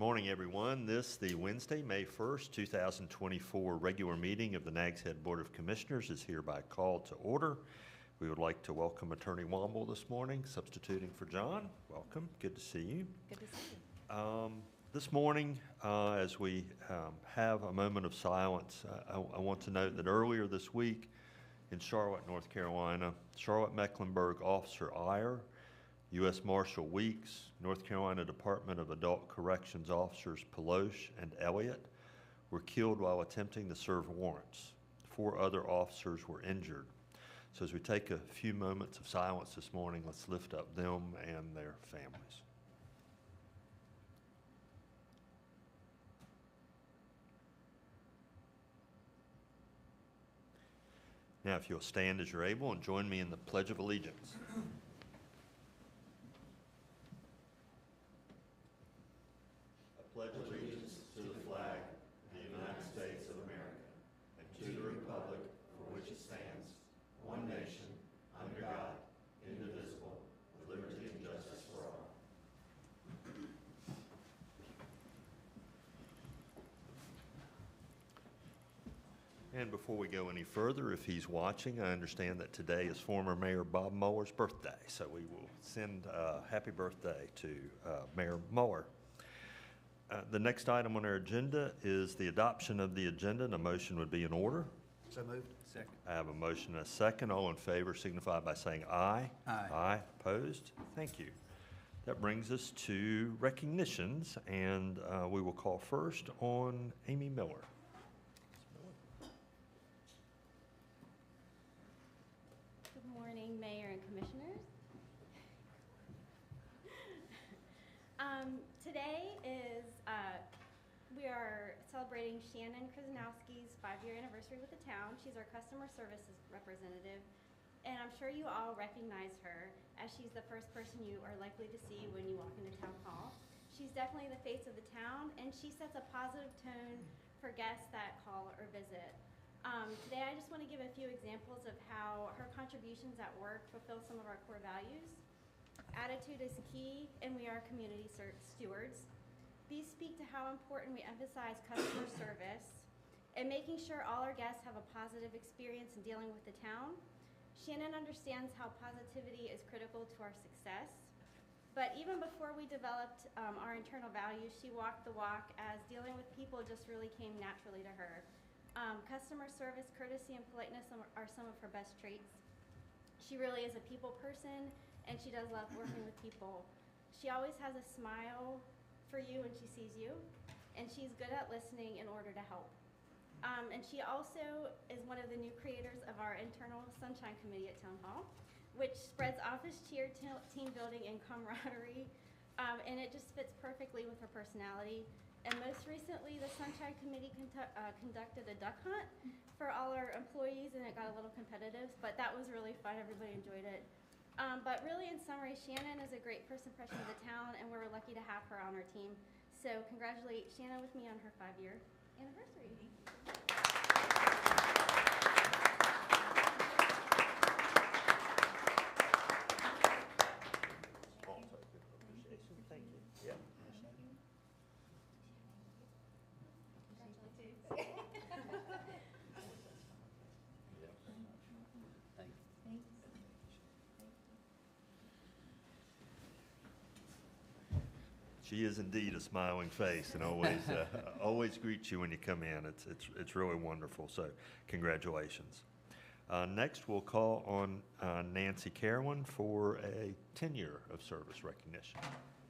morning, everyone. This, the Wednesday, May 1st, 2024 regular meeting of the Nags Head Board of Commissioners is hereby called to order. We would like to welcome Attorney Womble this morning, substituting for John. Welcome. Good to see you. Good to see you. This morning, as we have a moment of silence, I want to note that earlier this week in Charlotte, North Carolina, Charlotte-Mecklenburg Officer Iyer, U.S. Marshal Weeks, North Carolina Department of Adult Corrections Officers Peloche and Elliott were killed while attempting to serve warrants. 4 other officers were injured. So as we take a few moments of silence this morning, let's lift up them and their families. Now, if you'll stand as you're able and join me in the Pledge of Allegiance. I pledge allegiance to the flag of the United States of America and to the republic for which it stands, one nation, under God, indivisible, with liberty and justice for all. And before we go any further, if he's watching, I understand that today is former Mayor Bob Mueller's birthday, so we will send a happy birthday to Mayor Mueller. The next item on our agenda is the adoption of the agenda, and a motion would be in order. So moved. Second. I have a motion and a second. All in favor signify by saying aye. Aye. Aye. Opposed? Thank you. That brings us to recognitions, and we will call first on Amy Miller. Good morning, Mayor and Commissioners. Today is, we are celebrating Shannon Krasnowski's 5-year anniversary with the town. She's our customer services representative, and I'm sure you all recognize her as she's the first person you are likely to see when you walk into town hall. She's definitely the face of the town, and she sets a positive tone for guests that call or visit. Today I just want to give a few examples of how her contributions at work fulfill some of our core values. Attitude is key, and we are community stewards. These speak to how important we emphasize customer service and making sure all our guests have a positive experience in dealing with the town. Shannon understands how positivity is critical to our success. But even before we developed our internal values, she walked the walk, as dealing with people just really came naturally to her. Customer service, courtesy, and politeness are some of her best traits. She really is a people person, and she does love working with people. She always has a smile for you when she sees you, and she's good at listening in order to help. And she also is one of the new creators of our internal Sunshine Committee at Town Hall, which spreads office cheer, team building, and camaraderie, and it just fits perfectly with her personality. And most recently, the Sunshine Committee conducted a duck hunt for all our employees, and it got a little competitive, but that was really fun. Everybody enjoyed it. But really, in summary, Shannon is a great first impression of the town, and we're lucky to have her on our team. So congratulate Shannon with me on her 5-year anniversary. Thank you. Yeah. She is indeed a smiling face, and always always greets you when you come in. It's really wonderful. So congratulations. Next, we'll call on Nancy Carolyn for a 10-year of service recognition.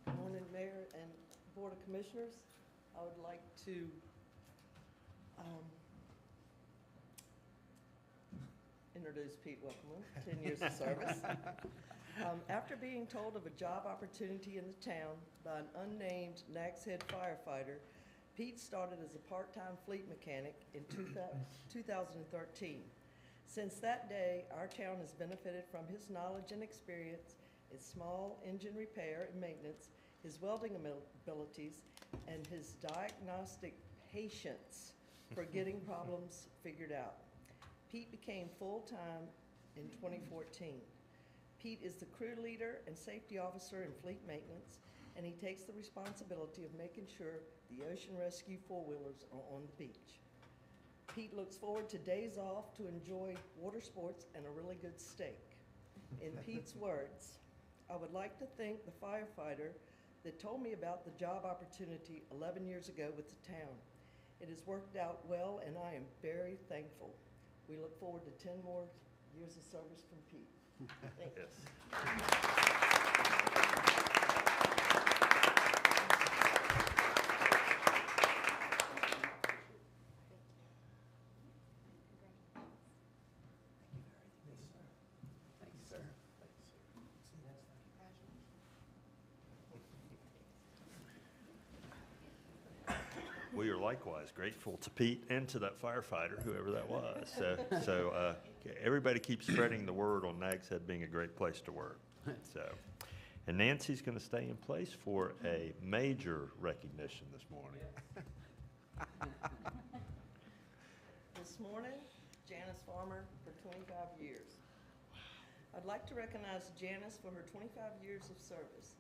Good morning, Mayor and Board of Commissioners. I would like to introduce Pete Welcome, 10 years of service. After being told of a job opportunity in the town by an unnamed Nags Head firefighter, Pete started as a part-time fleet mechanic in 2013. Since that day, our town has benefited from his knowledge and experience in small engine repair and maintenance, his welding abilities, and his diagnostic patience for getting problems figured out. Pete became full-time in 2014. Pete is the crew leader and safety officer in fleet maintenance. and he takes the responsibility of making sure the ocean rescue four-wheelers are on the beach. Pete looks forward to days off to enjoy water sports and a really good steak. In Pete's words, "I would like to thank the firefighter that told me about the job opportunity 11 years ago with the town. It has worked out well, and I am very thankful. We look forward to 10 more years of service from Pete." Thank you. Yes. We are likewise grateful to Pete and to that firefighter, whoever that was. So everybody keeps spreading the word on Nags Head being a great place to work. And Nancy's going to stay in place for a major recognition this morning. This morning, Janice Farmer for 25 years. I'd like to recognize Janice for her 25 years of service.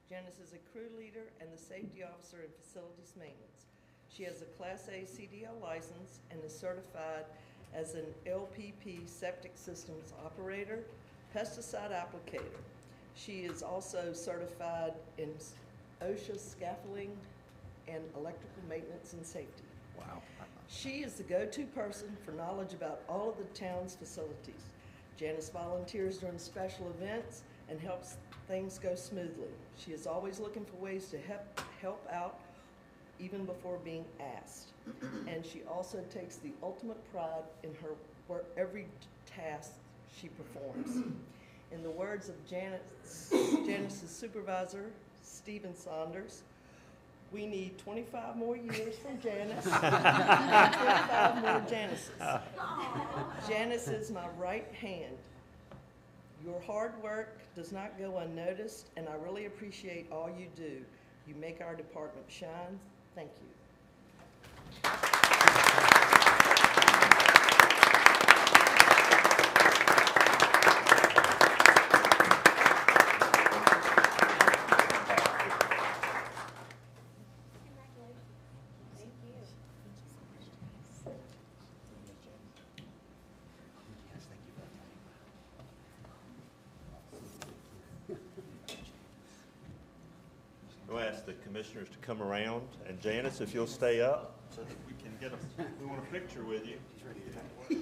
Janice is a crew leader and the safety officer in facilities maintenance. She has a Class A CDL license and is certified as an LPP septic systems operator, pesticide applicator. She is also certified in OSHA scaffolding and electrical maintenance and safety. Wow. She is the go-to person for knowledge about all of the town's facilities. Janice volunteers during special events and helps things go smoothly. She is always looking for ways to help out even before being asked. And she also takes the ultimate pride in every task she performs. In the words of Janice's supervisor, Stephen Saunders, "We need 25 more years from Janice, and 25 more Janices. Janice is my right hand. Your hard work does not go unnoticed, and I really appreciate all you do. You make our department shine. Thank you." We'll ask the commissioners to come around, and Janice, if you'll stay up so that we can we want a picture with you. You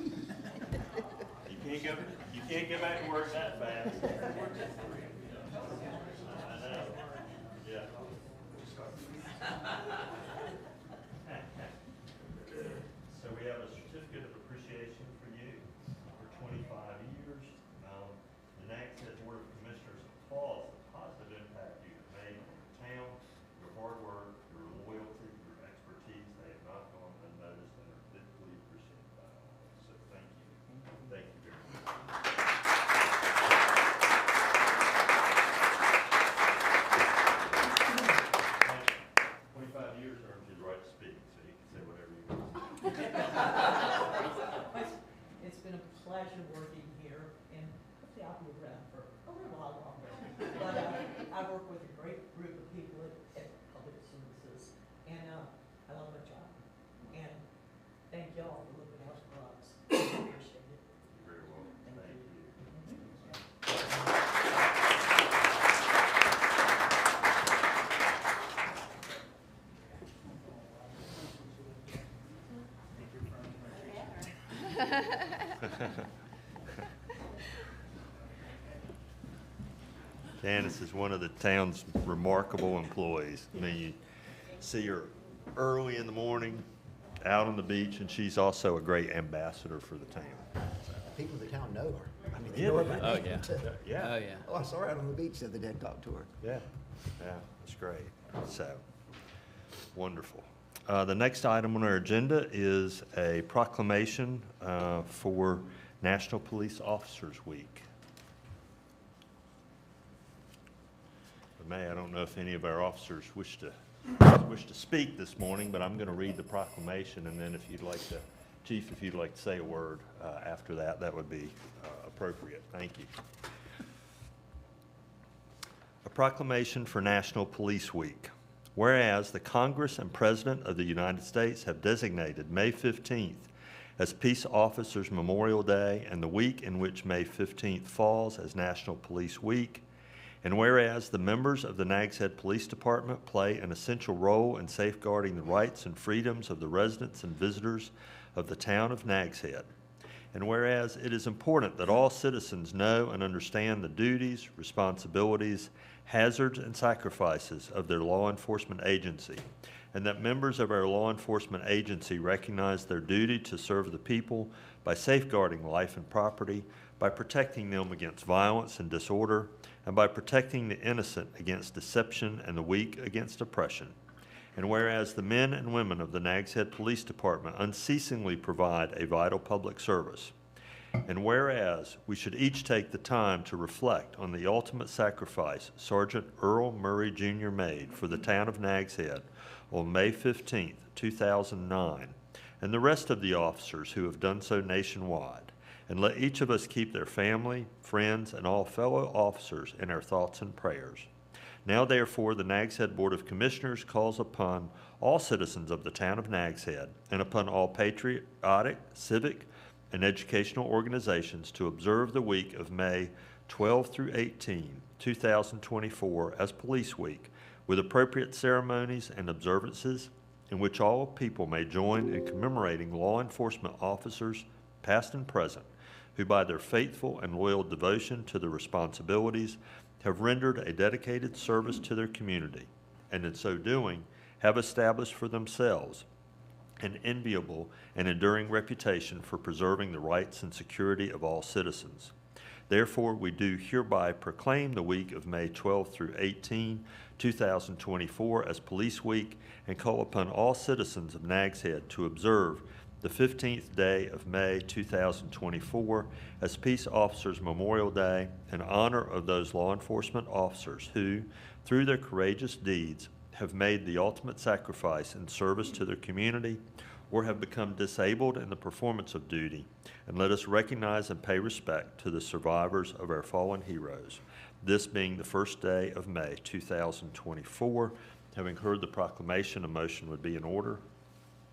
can't go back to work that fast. I know. Yeah. So we have a certificate of appreciation for you for 25 years. The Nags Head Board of Commissioners applauds the positive impact you have made on the town, your hard work, your loyalty, your expertise. They have not gone unnoticed and are deeply appreciated by all. So thank you. Thank you very much. 25 years earned you the right to speak, so you can say whatever you want. It's been a pleasure working here, and hopefully I'll be around for a little while longer. But I work with a great group of people at Public Services, and I love my job. And thank y'all for looking out for us. I appreciate it. You're very welcome. Thank you. Janice is one of the town's remarkable employees. I mean, you see her early in the morning, out on the beach, and she's also a great ambassador for the town. People in the town know her. I mean, they Yeah, know her they by Oh, name, yeah. too. Yeah. Oh, yeah. Oh, I saw her out on the beach the other day and talked to her. Yeah, it's great. So, wonderful. The next item on our agenda is a proclamation for National Police Officers Week. May, I don't know if any of our officers wish to speak this morning, but I'm going to read the proclamation, and then if you'd like to, Chief, if you'd like to say a word after that, that would be appropriate. Thank you. A proclamation for National Police Week. Whereas the Congress and President of the United States have designated May 15th as Peace Officers Memorial Day and the week in which May 15th falls as National Police Week. And whereas the members of the Nags Head Police Department play an essential role in safeguarding the rights and freedoms of the residents and visitors of the town of Nags Head. And whereas it is important that all citizens know and understand the duties, responsibilities, hazards, and sacrifices of their law enforcement agency, and that members of our law enforcement agency recognize their duty to serve the people by safeguarding life and property, by protecting them against violence and disorder, and by protecting the innocent against deception and the weak against oppression. And whereas the men and women of the Nags Head Police Department unceasingly provide a vital public service, and whereas we should each take the time to reflect on the ultimate sacrifice Sergeant Earl Murray Jr. made for the town of Nags Head on May 15, 2009, and the rest of the officers who have done so nationwide, and let each of us keep their family, friends, and all fellow officers in our thoughts and prayers. Now, therefore, the Nags Head Board of Commissioners calls upon all citizens of the town of Nags Head and upon all patriotic, civic, and educational organizations to observe the week of May 12 through 18, 2024 as Police Week, with appropriate ceremonies and observances in which all people may join in commemorating law enforcement officers, past and present, who by their faithful and loyal devotion to their responsibilities have rendered a dedicated service to their community, and in so doing have established for themselves an enviable and enduring reputation for preserving the rights and security of all citizens. Therefore, we do hereby proclaim the week of May 12 through 18, 2024 as Police Week, and call upon all citizens of Nags Head to observe the 15th day of May 2024 as Peace Officers Memorial Day in honor of those law enforcement officers who, through their courageous deeds, have made the ultimate sacrifice in service to their community or have become disabled in the performance of duty, and let us recognize and pay respect to the survivors of our fallen heroes. This being the first day of May 2024. Having heard the proclamation, a motion would be in order.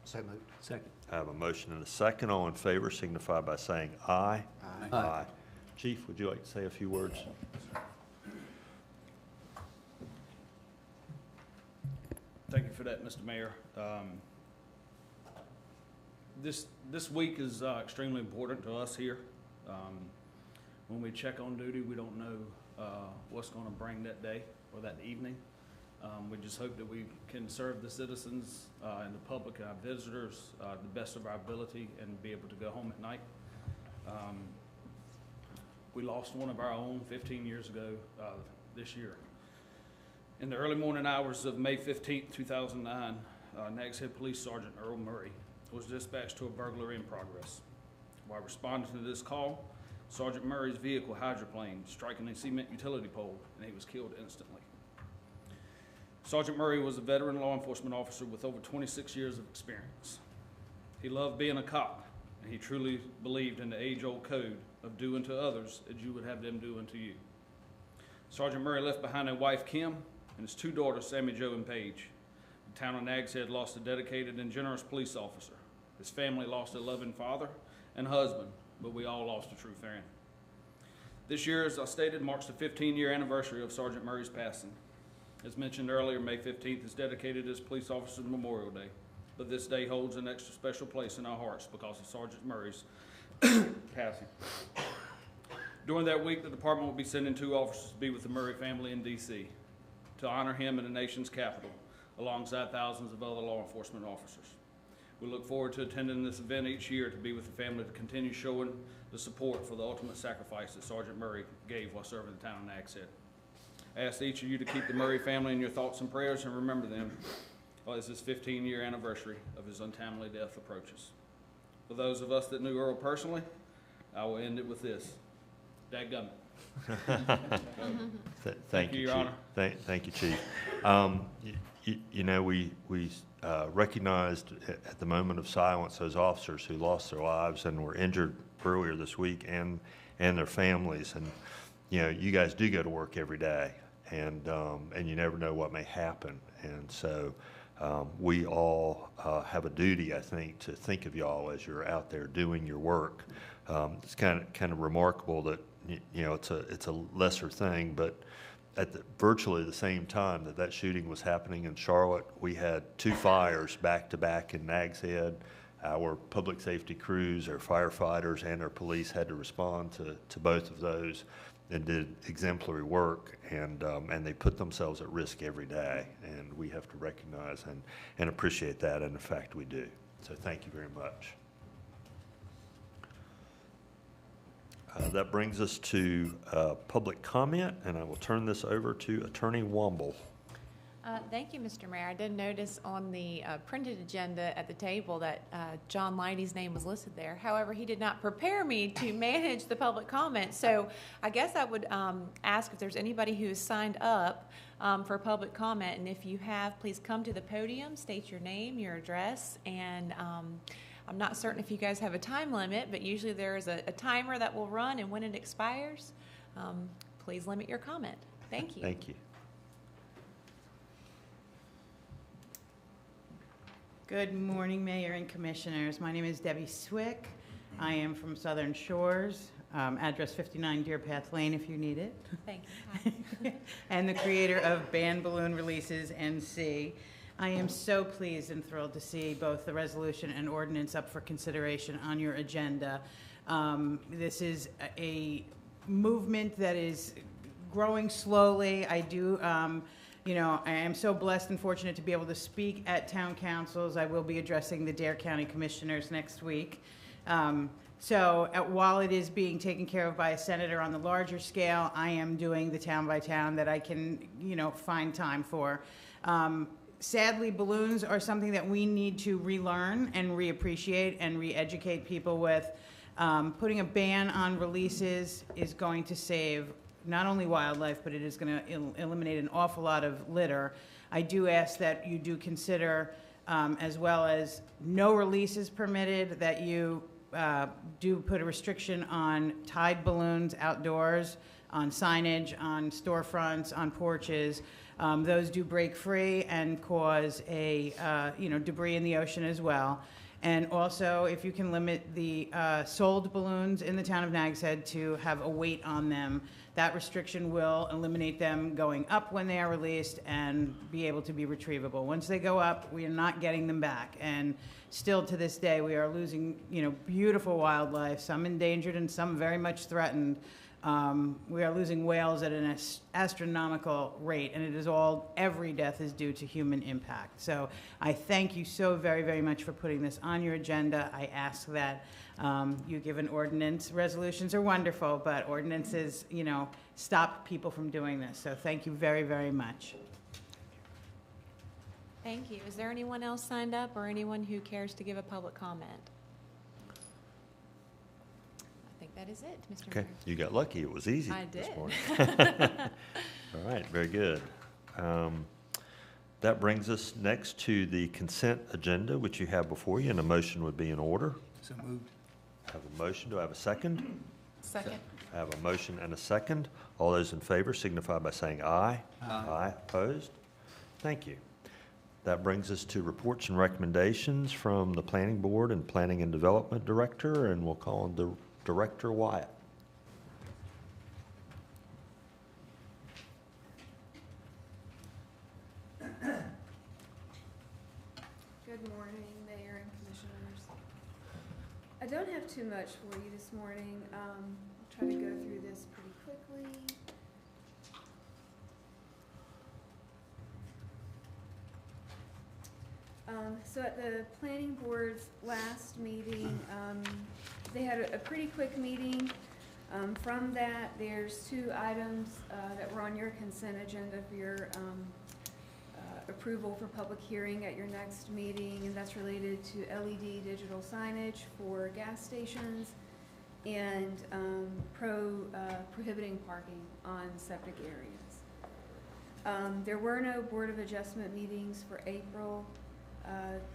So moved. Second. I have a motion and a second. All in favor signify by saying aye. Aye. Aye. Chief, would you like to say a few words? Thank you for that, Mr. Mayor. This week is extremely important to us here. When we check on duty, we don't know what's going to bring that day or that evening. We just hope that we can serve the citizens and the public and our visitors the best of our ability and be able to go home at night. We lost one of our own 15 years ago this year. In the early morning hours of May 15, 2009, Nags Head Police Sergeant Earl Murray was dispatched to a burglary in progress. While responding to this call, Sergeant Murray's vehicle hydroplaned, striking a cement utility pole, and he was killed instantly. Sergeant Murray was a veteran law enforcement officer with over 26 years of experience. He loved being a cop, and he truly believed in the age-old code of do unto others as you would have them do unto you. Sergeant Murray left behind a wife, Kim, and his two daughters, Sammy Jo and Paige. The town of Nags Head lost a dedicated and generous police officer. His family lost a loving father and husband, but we all lost a true friend. This year, as I stated, marks the 15-year anniversary of Sergeant Murray's passing. As mentioned earlier, May 15th is dedicated as Police Officers Memorial Day, but this day holds an extra special place in our hearts because of Sergeant Murray's passing. During that week, the department will be sending 2 officers to be with the Murray family in D.C. to honor him in the nation's capital, alongside thousands of other law enforcement officers. We look forward to attending this event each year to be with the family to continue showing the support for the ultimate sacrifice that Sergeant Murray gave while serving the town of Nags Head. I ask each of you to keep the Murray family in your thoughts and prayers and remember them as this 15-year anniversary of his untimely death approaches. For those of us that knew Earl personally, I will end it with this. Dadgummit. Thank you, Your Chief. Honor. Thank you, Chief. You know, we recognized at the moment of silence those officers who lost their lives and were injured earlier this week, and their families. And you know, you guys do go to work every day, and you never know what may happen. And so we all have a duty, I think, to think of y'all as you're out there doing your work. It's kind of remarkable that you know it's a lesser thing, but at virtually the same time that shooting was happening in Charlotte, we had 2 fires back to back in Nags Head. Our public safety crews, our firefighters, and our police had to respond to both of those and did exemplary work, and they put themselves at risk every day, and we have to recognize and appreciate that, and in fact we do. So thank you very much. That brings us to public comment, and I will turn this over to Attorney Womble. Thank you, Mr. Mayor. I did notice on the printed agenda at the table that John Leidy's name was listed there. However, he did not prepare me to manage the public comment. So I guess I would ask if there's anybody who has signed up for public comment. And if you have, please come to the podium, state your name, your address, and I'm not certain if you guys have a time limit, but usually there is a timer that will run, and when it expires, please limit your comment. Thank you. Thank you. Good morning, Mayor and Commissioners. My name is Debbie Swick. I am from Southern Shores, address 59 Deer Path Lane if you need it. Thank you. And the creator of Band Balloon Releases NC. I am so pleased and thrilled to see both the resolution and ordinance up for consideration on your agenda. This is a movement that is growing slowly. I do you know, I am so blessed and fortunate to be able to speak at town councils. I will be addressing the Dare County Commissioners next week. While it is being taken care of by a senator on the larger scale, I am doing the town by town that I can, you know, find time for. Sadly, balloons are something that we need to relearn and reappreciate and re-educate people with. Putting a ban on releases is going to save not only wildlife, but it is going to eliminate an awful lot of litter. I do ask that you do consider, as well as no releases permitted, that you do put a restriction on tied balloons outdoors, on signage, on storefronts, on porches. Those do break free and cause a debris in the ocean as well. And also, if you can limit the sold balloons in the town of Nags Head to have a weight on them, that restriction will eliminate them going up when they are released and be able to be retrievable. Once they go up, we are not getting them back. And still to this day, we are losing, you know, beautiful wildlife, some endangered and some very much threatened. We are losing whales at an astronomical rate, and it is all, every death is due to human impact. So I thank you so very, very much for putting this on your agenda. I ask that you give an ordinance. Resolutions are wonderful, but ordinances, you know, stop people from doing this. So thank you very, very much. Thank you. Is there anyone else signed up or anyone who cares to give a public comment? I think that is it, Mr. Okay, Mayor. you got lucky. It was easy I this did. morning. All right, very good. That brings us next to the consent agenda, which you have before you, and a motion would be in order. So moved. I have a motion. Do I have a second? Second. I have a motion and a second. All those in favor signify by saying aye. Aye. Opposed? Thank you. That brings us to reports and recommendations from the Planning Board and Planning and Development Director, and we'll call on the Director Wyatt. Good morning, Mayor and Commissioners. I don't have too much for you this morning. I'll try to go through this pretty quickly. So at the Planning Board's last meeting, they had a pretty quick meeting. From that, there's 2 items that were on your consent agenda for your approval for public hearing at your next meeting, and that's related to LED digital signage for gas stations and prohibiting parking on septic areas. There were no Board of Adjustment meetings for April.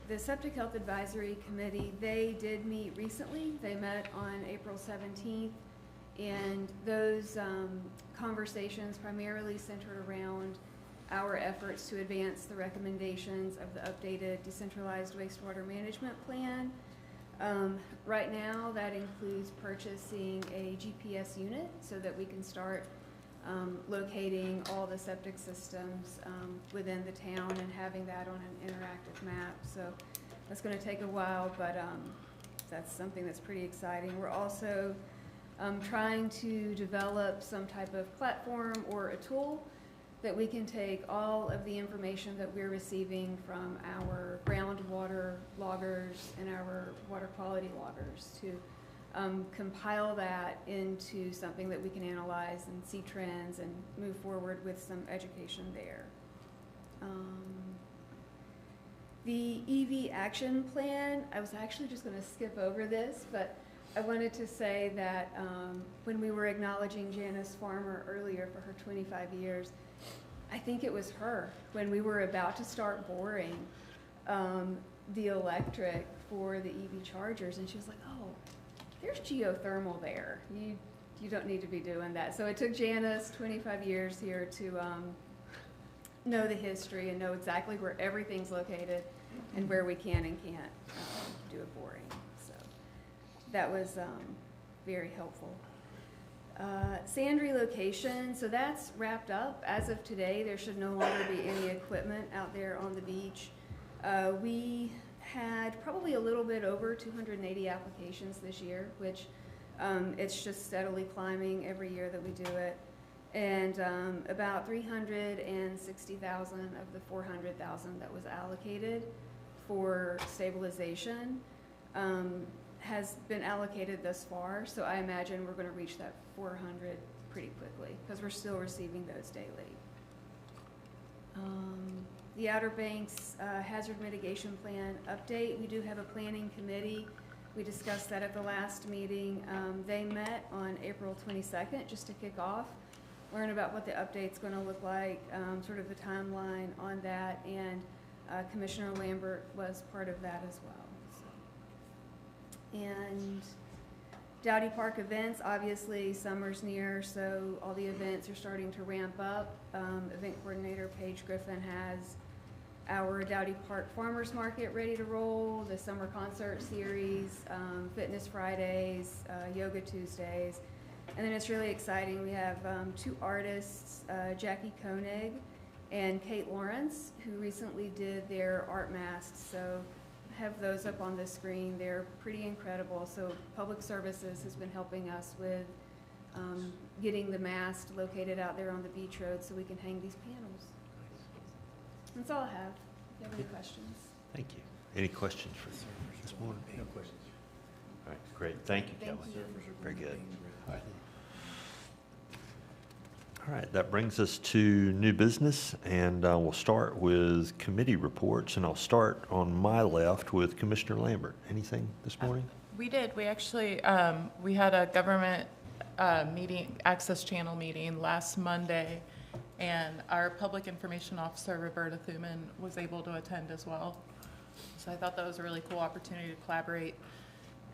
The Septic Health Advisory Committee, they did meet recently. They met on April 17th, And those conversations primarily centered around our efforts to advance the recommendations of the updated decentralized wastewater management plan. Right now, that includes purchasing a GPS unit so that we can start locating all the septic systems within the town and having that on an interactive map. So that's going to take a while, but that's something that's pretty exciting. We're also trying to develop some type of platform or a tool that we can take all of the information that we're receiving from our groundwater loggers and our water quality loggers to compile that into something that we can analyze and see trends and move forward with some education there. The EV action plan, I was actually just going to skip over this, but I wanted to say that when we were acknowledging Janice Farmer earlier for her 25 years, I think it was her, when we were about to start boring the electric for the EV chargers, and she was like, oh, there's geothermal there. You don't need to be doing that. So it took Janice 25 years here to know the history and know exactly where everything's located and where we can and can't do a boring. So that was very helpful. Sand relocation, so that's wrapped up. As of today, there should no longer be any equipment out there on the beach. We had probably a little bit over 280 applications this year, which it's just steadily climbing every year that we do it. And about 360,000 of the 400,000 that was allocated for stabilization has been allocated thus far. So I imagine we're going to reach that 400 pretty quickly because we're still receiving those daily. The Outer Banks Hazard Mitigation Plan update. We do have a planning committee. We discussed that at the last meeting. They met on April 22nd just to kick off, learn about what the update's going to look like, sort of the timeline on that, and Commissioner Lambert was part of that as well. So. And Dowdy Park events, obviously summer's near, so all the events are starting to ramp up. Event coordinator Paige Griffin has our Dowdy Park Farmers Market ready to roll, the summer concert series, Fitness Fridays, Yoga Tuesdays. And then it's really exciting. We have two artists, Jackie Koenig and Kate Lawrence, who recently did their art masks. So have those up on the screen. They're pretty incredible. So Public Services has been helping us with getting the mast located out there on the beach road so we can hang these panels. That's all I have. If you have any questions. Thank you. Any questions for this morning? No questions. All right, great. Thank you, Thank Kelly. you. Very good. All right, that brings us to new business, and we'll start with committee reports, and I'll start on my left with Commissioner Lambert. Anything this morning? We did. We actually, we had a government meeting, access channel meeting last Monday, and our public information officer, Roberta Thuman, was able to attend as well. So I thought that was a really cool opportunity to collaborate.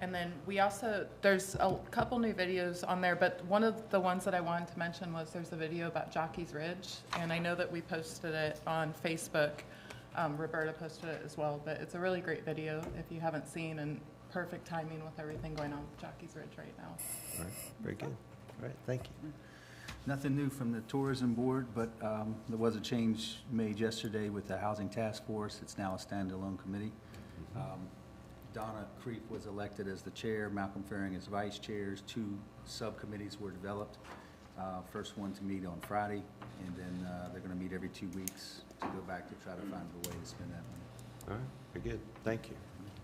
And then we also, there's a couple new videos on there, but one of the ones that I wanted to mention was there's a video about Jockey's Ridge, and I know that we posted it on Facebook. Roberta posted it as well, but it's a really great video if you haven't seen, and perfect timing with everything going on with Jockey's Ridge right now. All right, very good. All right, thank you. Nothing new from the tourism board, but there was a change made yesterday with the housing task force. It's now a standalone committee. Donna Creep was elected as the chair, Malcolm Faring as vice chairs. Two subcommittees were developed. First one to meet on Friday, and then they're going to meet every 2 weeks to go back to try to find a way to spend that money. All right, very good. Thank you.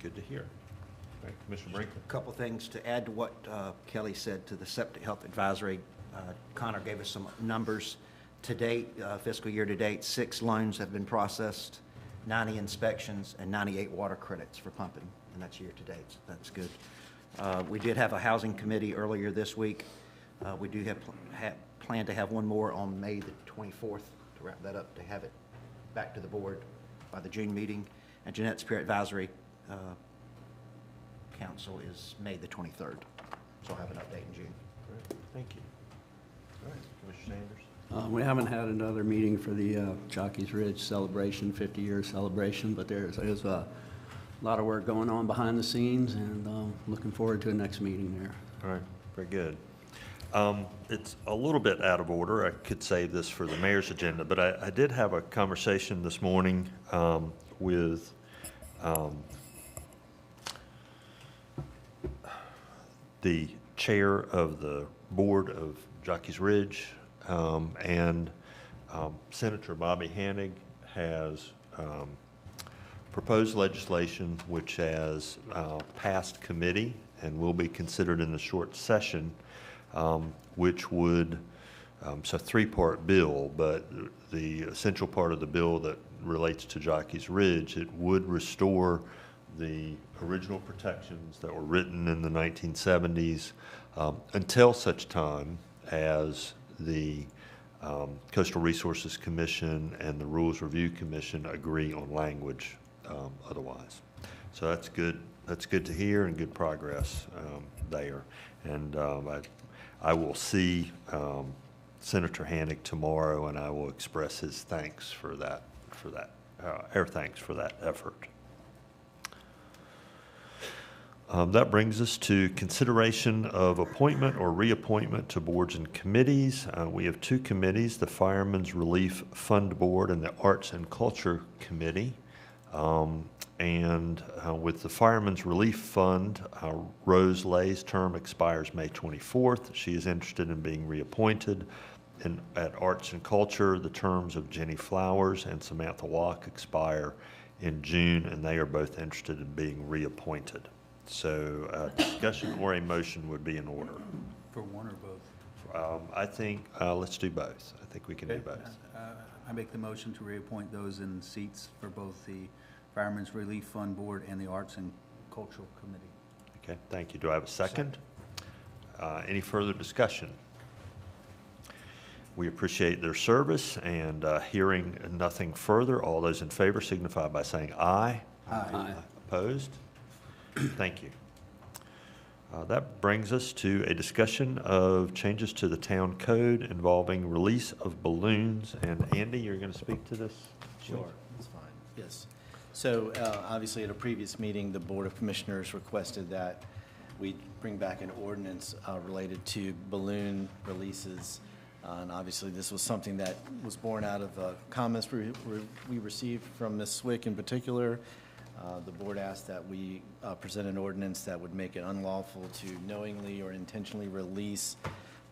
Good to hear. All right, Commissioner Brinkley. A couple things to add to what Kelly said to the Septic Health Advisory. Connor gave us some numbers. To date, fiscal year to date, 6 loans have been processed, 90 inspections, and 98 water credits for pumping, and that's year to date, so that's good. We did have a housing committee earlier this week. We do have plan to have one more on May the 24th to wrap that up, to have it back to the board by the June meeting. And Jeanette's Peer Advisory Council is May the 23rd, so I'll have an update in June. All right, thank you. All right, Commissioner Sanders. We haven't had another meeting for the Jockey's Ridge celebration, 50-year celebration, but there's a lot of work going on behind the scenes, and looking forward to the next meeting there. All right, very good. It's a little bit out of order. I could save this for the mayor's agenda, but I did have a conversation this morning with the chair of the board of Jockey's Ridge, and Senator Bobby Hanig has proposed legislation which has passed committee and will be considered in the short session, which would, it's a three-part bill, but the essential part of the bill that relates to Jockey's Ridge, it would restore the original protections that were written in the 1970s until such time as the Coastal Resources Commission and the Rules Review Commission agree on language otherwise. So that's good. That's good to hear and good progress there. And I will see Senator Hanig tomorrow, and I will express his thanks for that. Our thanks for that effort. That brings us to consideration of appointment or reappointment to boards and committees. We have two committees, the Fireman's Relief Fund Board and the Arts and Culture Committee. With the Fireman's Relief Fund, Rose Lay's term expires May 24th. She is interested in being reappointed. And at Arts and Culture, the terms of Jenny Flowers and Samantha Walk expire in June, and they are both interested in being reappointed. So a discussion or a motion would be in order. For one or both? I think, let's do both. I think we can do Okay. both. I make the motion to reappoint those in seats for both the Fireman's Relief Fund Board and the Arts and Cultural Committee. Okay, thank you. Do I have a second? Any further discussion? We appreciate their service, and hearing nothing further, all those in favor signify by saying aye. Aye. Opposed? Thank you. That brings us to a discussion of changes to the town code involving release of balloons. And Andy, you're going to speak to this? Sure, that's fine, yes. So obviously at a previous meeting, the Board of Commissioners requested that we bring back an ordinance related to balloon releases. And obviously this was something that was born out of comments we received from Ms. Swick in particular. The board asked that we present an ordinance that would make it unlawful to knowingly or intentionally release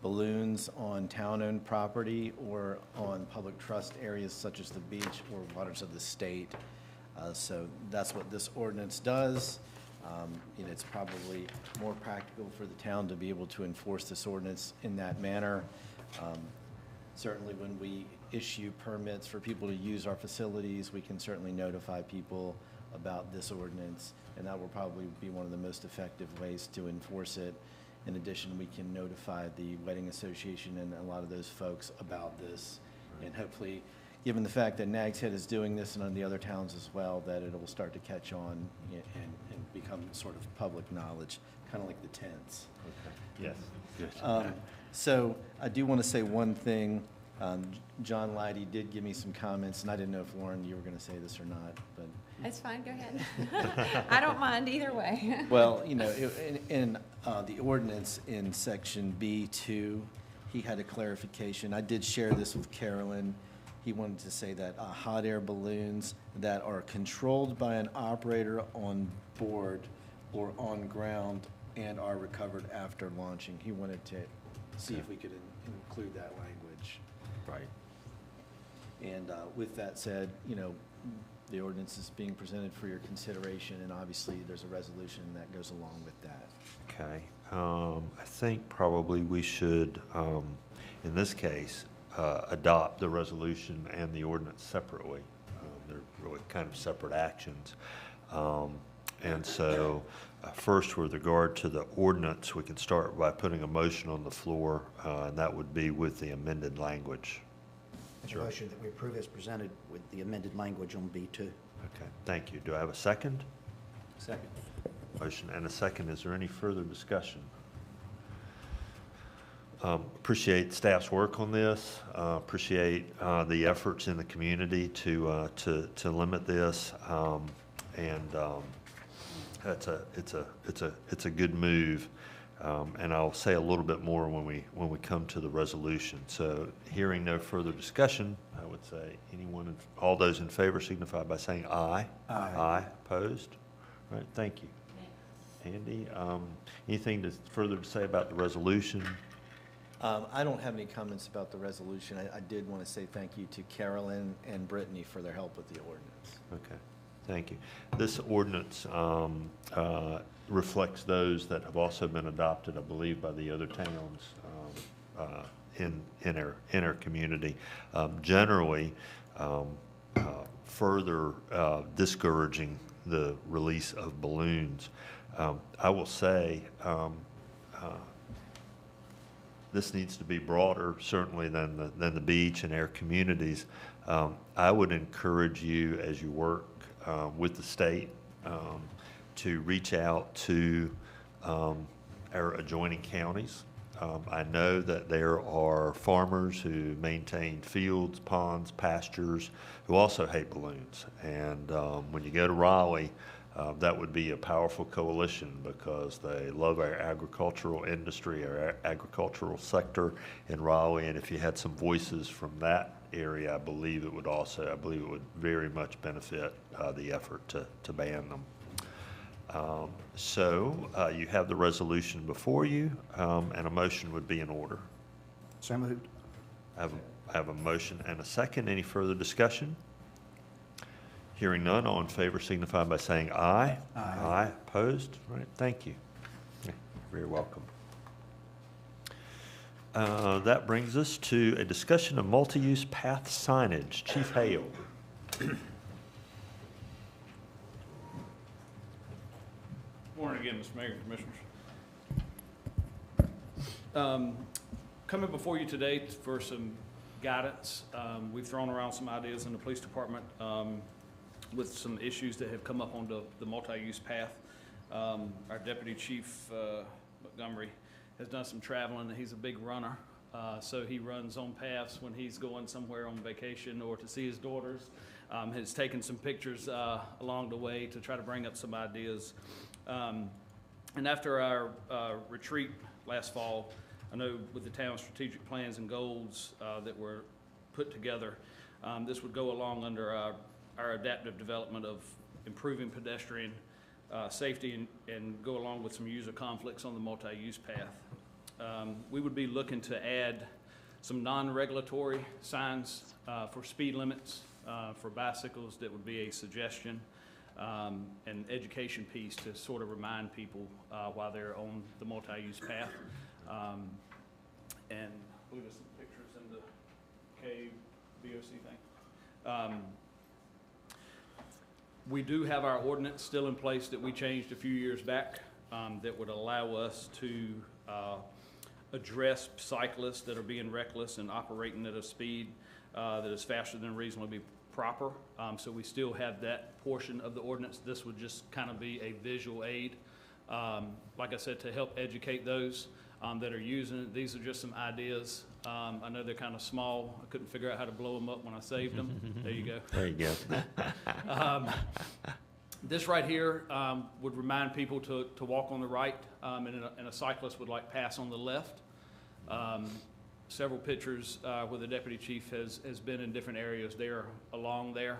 balloons on town-owned property or on public trust areas such as the beach or waters of the state. So that's what this ordinance does. It's probably more practical for the town to be able to enforce this ordinance in that manner. Certainly when we issue permits for people to use our facilities, we can certainly notify people about this ordinance, and that will probably be one of the most effective ways to enforce it. In addition, we can notify the wedding association and a lot of those folks about this, and hopefully, given the fact that Nags Head is doing this and on the other towns as well, that it will start to catch on and become sort of public knowledge, kind of like the tents. Okay. Yes. Good. So I do want to say one thing. John Leidy did give me some comments, and I didn't know if, Lauren, you were going to say this or not, but. That's fine, go ahead. I don't mind either way. Well, in the ordinance in section B2, he had a clarification. I did share this with Carolyn. He wanted to say that hot air balloons that are controlled by an operator on board or on ground and are recovered after launching. He wanted to see if we could include that language. Right. And with that said, the ordinance is being presented for your consideration, and obviously there's a resolution that goes along with that. Okay. I think probably we should, in this case, adopt the resolution and the ordinance separately. They're really kind of separate actions. And so first, with regard to the ordinance, we can start by putting a motion on the floor, and that would be with the amended language. Sure. Motion that we approve as presented with the amended language on B2. Okay, thank you. Do I have a second? Second. Motion and a second. Is there any further discussion? appreciate staff's work on this, appreciate the efforts in the community to limit this, and it's a good move. And I'll say a little bit more when we come to the resolution. So, hearing no further discussion, I would say all those in favor signify by saying aye. Aye. Aye. Opposed? All right. Thank you. Andy, anything further to say about the resolution? I don't have any comments about the resolution. I did want to say thank you to Carolyn and Brittany for their help with the ordinance. Okay. Thank you. This ordinance reflects those that have also been adopted, I believe, by the other towns in our community. Generally, further discouraging the release of balloons. I will say this needs to be broader, certainly, than the beach and our communities. I would encourage you, as you work with the state, to reach out to our adjoining counties. I know that there are farmers who maintain fields, ponds, pastures, who also hate balloons. And when you go to Raleigh, that would be a powerful coalition because they love our agricultural industry, our agricultural sector in Raleigh. And if you had some voices from that area, I believe it would very much benefit the effort to ban them. So you have the resolution before you, and a motion would be in order. So moved. I have a motion and a second. Any further discussion? Hearing none, all in favor signify by saying aye. Aye. Aye. Opposed? All right, thank you. Yeah, you're very welcome. That brings us to a discussion of multi-use path signage. Chief Hale. Morning again, Mr. Mayor and Commissioners. Coming before you today for some guidance. We've thrown around some ideas in the police department with some issues that have come up on the multi-use path. Our Deputy Chief Montgomery has done some traveling, and he's a big runner. So he runs on paths when he's going somewhere on vacation or to see his daughters. Has taken some pictures along the way to try to bring up some ideas. And after our retreat last fall, I know with the town's strategic plans and goals that were put together, this would go along under our adaptive development of improving pedestrian safety and go along with some user conflicts on the multi-use path. We would be looking to add some non-regulatory signs for speed limits for bicycles. That would be a suggestion. An education piece to sort of remind people while they're on the multi-use path. And I believe there's some pictures in the KBOC thing. We do have our ordinance still in place that we changed a few years back that would allow us to address cyclists that are being reckless and operating at a speed that is faster than reasonably proper. So we still have that portion of the ordinance. This would just kind of be a visual aid, like I said, to help educate those that are using it. These are just some ideas. I know they're kind of small. I couldn't figure out how to blow them up when I saved them. There you go. There you go. This right here would remind people to walk on the right, and a cyclist would pass on the left. Several pictures where the deputy chief has been in different areas there along there.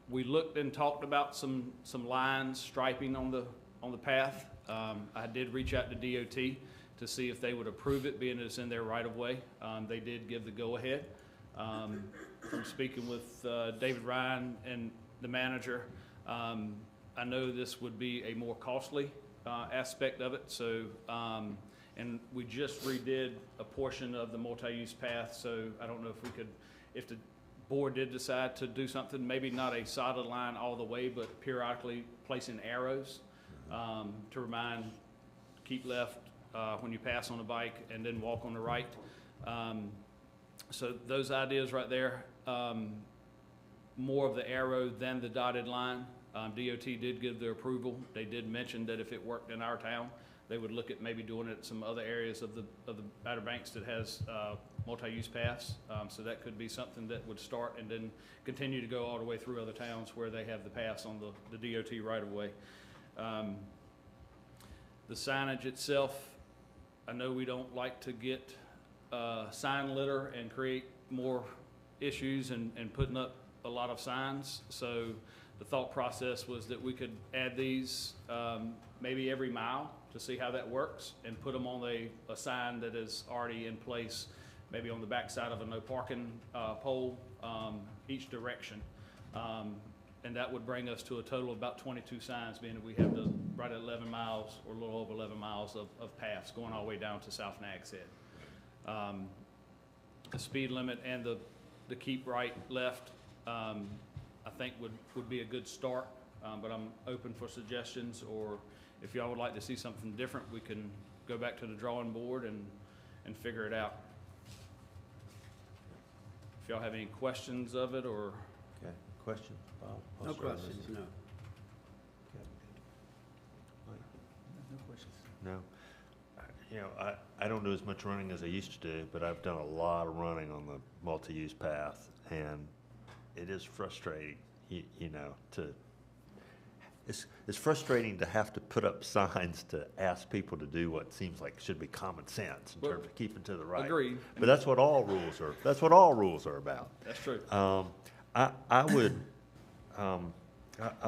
We looked and talked about some lines, striping on the path. I did reach out to DOT to see if they would approve it, being it's in their right of way. They did give the go-ahead. From speaking with David Ryan and the manager, I know this would be a more costly aspect of it. So. And we just redid a portion of the multi-use path, so I don't know if the board did decide to do something, maybe not a solid line all the way, but periodically placing arrows to remind, keep left when you pass on a bike and then walk on the right. So those ideas right there, more of the arrow than the dotted line. DOT did give their approval. They did mention that if it worked in our town, they would look at maybe doing it at some other areas of the Outer Banks that has multi-use paths. So that could be something that would start and then continue to go all the way through other towns where they have the paths on the DOT right of way. The signage itself, I know we don't like to get sign litter and create more issues and putting up a lot of signs. So the thought process was that we could add these maybe every mile to see how that works and put them on a sign that is already in place, maybe on the backside of a no parking pole, each direction. And that would bring us to a total of about 22 signs, being that we have right at 11 miles or a little over 11 miles of paths going all the way down to South Nags Head. The speed limit and the keep right, left, I think would be a good start, but I'm open for suggestions, or if y'all would like to see something different, we can go back to the drawing board and figure it out. If y'all have any questions of it, or Okay, questions, Bob? No questions, no. No questions. No. You know, I don't do as much running as I used to do, but I've done a lot of running on the multi-use path, and it is frustrating, you know, it's frustrating to have to put up signs to ask people to do what seems like should be common sense in Well, terms of keeping to the right. agreed. But that's what all rules are about. That's true. I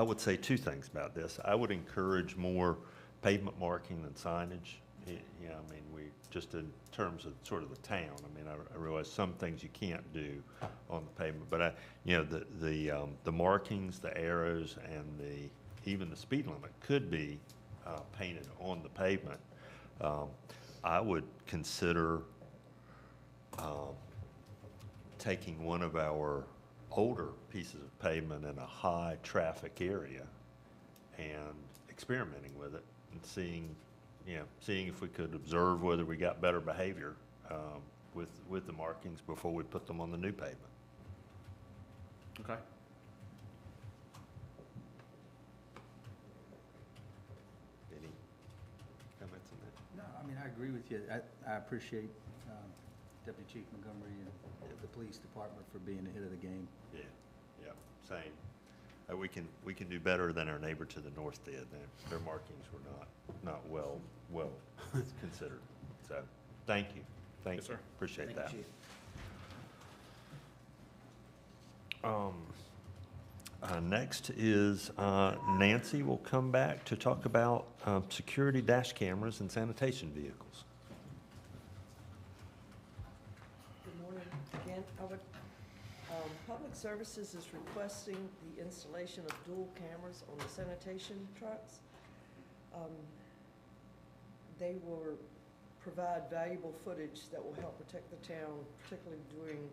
would say two things about this. I would encourage more pavement marking than signage. Yeah, I mean, just in terms of sort of the town, I mean, I realize some things you can't do on the pavement, but you know, the markings, the arrows, and even the speed limit could be painted on the pavement. I would consider taking one of our older pieces of pavement in a high traffic area and experimenting with it and seeing if we could observe whether we got better behavior with the markings before we put them on the new pavement. Okay. Any comments on that? No, I mean, I agree with you. I appreciate Deputy Chief Montgomery and the police department for being ahead of the game. Yeah, same. We can do better than our neighbor to the north did. Their markings were not well considered. So, thank you. Thank Yes, you. sir. Appreciate that. Thank you, Chief. Next is Nancy will come back to talk about security dash cameras and sanitation vehicles. Good morning again. Public Services is requesting the installation of dual cameras on the sanitation trucks. They will provide valuable footage that will help protect the town, particularly during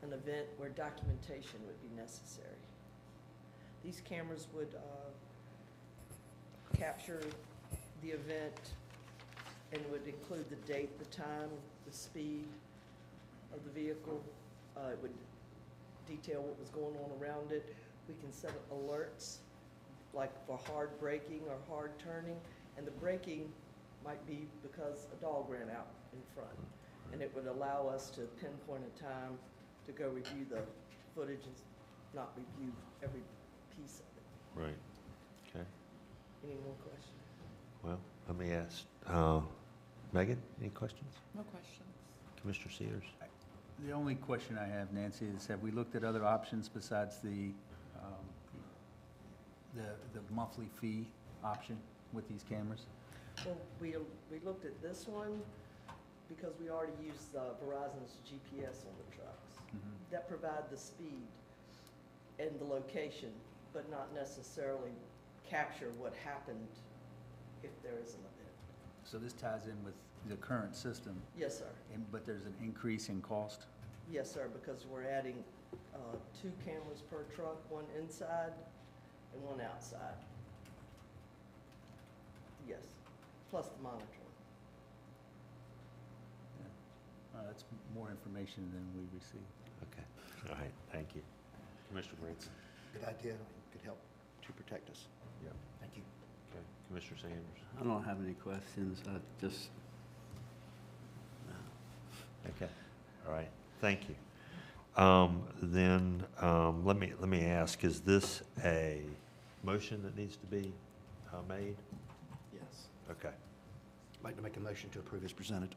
an event where documentation would be necessary. These cameras would capture the event and would include the date, the time, the speed of the vehicle. It would detail what was going on around it. We can set up alerts, like for hard braking or hard turning, and the braking might be because a dog ran out in front. And it would allow us to pinpoint a time to go review the footage and not review every piece of it. Right. Okay. Any more questions? Well, let me ask Megan, any questions? No questions. Commissioner Sears? The only question I have, Nancy, is have we looked at other options besides the monthly fee option with these cameras? Well, we looked at this one because we already use Verizon's GPS on the trucks. That provide the speed and the location, but not necessarily capture what happened if there is an event. So this ties in with the current system, Yes, sir. but there's an increase in cost? Yes, sir, because we're adding 2 cameras per truck, one inside and one outside. Yes, plus the monitoring. That's more information than we received. Okay. All right. Thank you. Commissioner Branson? Good idea. Could help to protect us. Yeah. Thank you. Okay. Commissioner Sanders? I don't have any questions. I just, Okay, all right, thank you. Let me ask, is this a motion that needs to be made? Yes. Okay, I'd like to make a motion to approve as presented.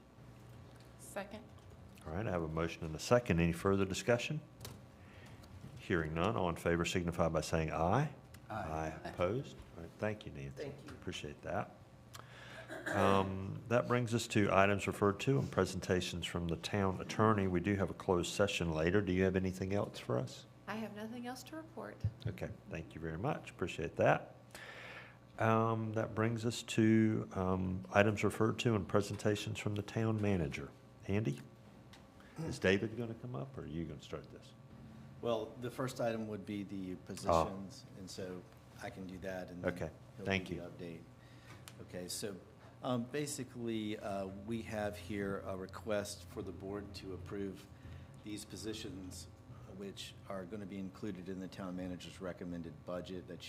Second. all right, I have a motion and a second. Any further discussion? Hearing none, all in favor signify by saying aye. Aye. Opposed? All right, thank you, Nancy. Thank you. Appreciate that. That brings us to items referred to and presentations from the town attorney. We do have a closed session later. Do you have anything else for us? I have nothing else to report. Okay, thank you very much. Appreciate that. That brings us to items referred to and presentations from the town manager. Andy, is David going to come up, or are you going to start this? Well, the first item would be the positions, and so I can do that, and then Okay, he'll thank give you. the update. Okay, so basically, we have here a request for the board to approve these positions, which are going to be included in the town manager's recommended budget that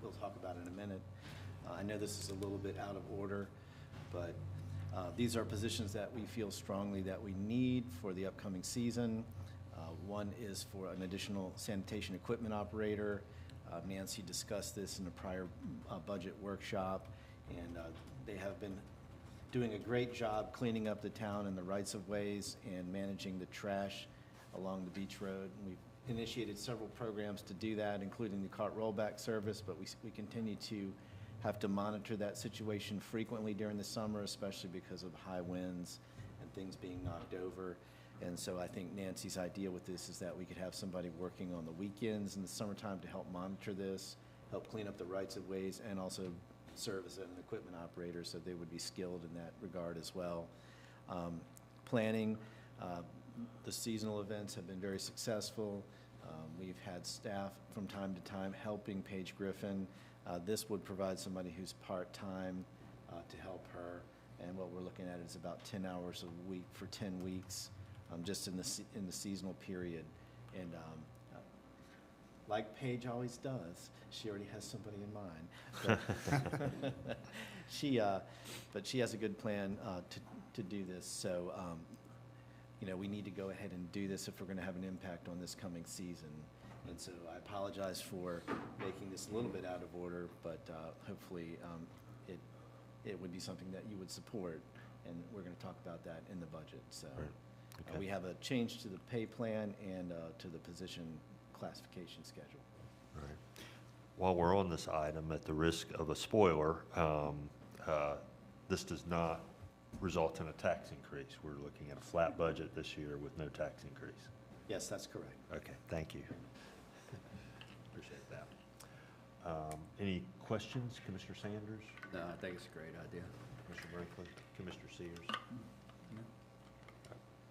we'll talk about in a minute. I know this is a little bit out of order, but these are positions that we feel strongly that we need for the upcoming season. One is for an additional sanitation equipment operator. Nancy discussed this in a prior budget workshop, and they have been doing a great job cleaning up the town and the rights-of-ways and managing the trash along the beach road. We've initiated several programs to do that, including the cart rollback service, but we continue to have to monitor that situation frequently during the summer, especially because of high winds and things being knocked over. And so I think Nancy's idea with this is that we could have somebody working on the weekends in the summertime to help monitor this, help clean up the rights-of-ways, and also serve as an equipment operator, so they would be skilled in that regard as well. Planning, the seasonal events have been very successful. We've had staff from time to time helping Paige Griffin. This would provide somebody who's part-time to help her, and what we're looking at is about 10 hours a week for 10 weeks, just in the seasonal period. And like Paige always does, she already has somebody in mind. But but she has a good plan to do this. So, we need to go ahead and do this if we're going to have an impact on this coming season. And so I apologize for making this a little bit out of order, but hopefully it would be something that you would support, and we're going to talk about that in the budget. So Right. Okay. we have a change to the pay plan and to the position classification schedule. All right. While we're on this item, at the risk of a spoiler, this does not result in a tax increase. We're looking at a flat budget this year with no tax increase. Yes, that's correct. Okay, thank you. Appreciate that. Any questions, Commissioner Sanders, no, I think it's a great idea. Commissioner Brinkley, Commissioner Sears?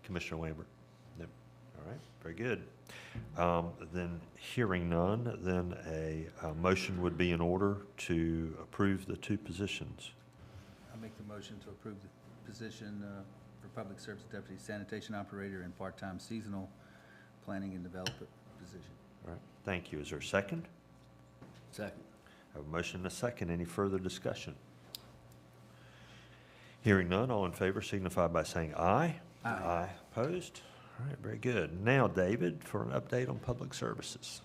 Commissioner Lambert? No. All right, very good. Then hearing none, then a motion would be in order to approve the two positions. I make the motion to approve the position for Public Service Deputy Sanitation Operator and part-time seasonal planning and development position. All right, thank you. Is there a second? Second. I have a motion and a second. Any further discussion? Hearing none, all in favor signify by saying aye. Aye. Opposed? All right, very good. Now, David, for an update on public services.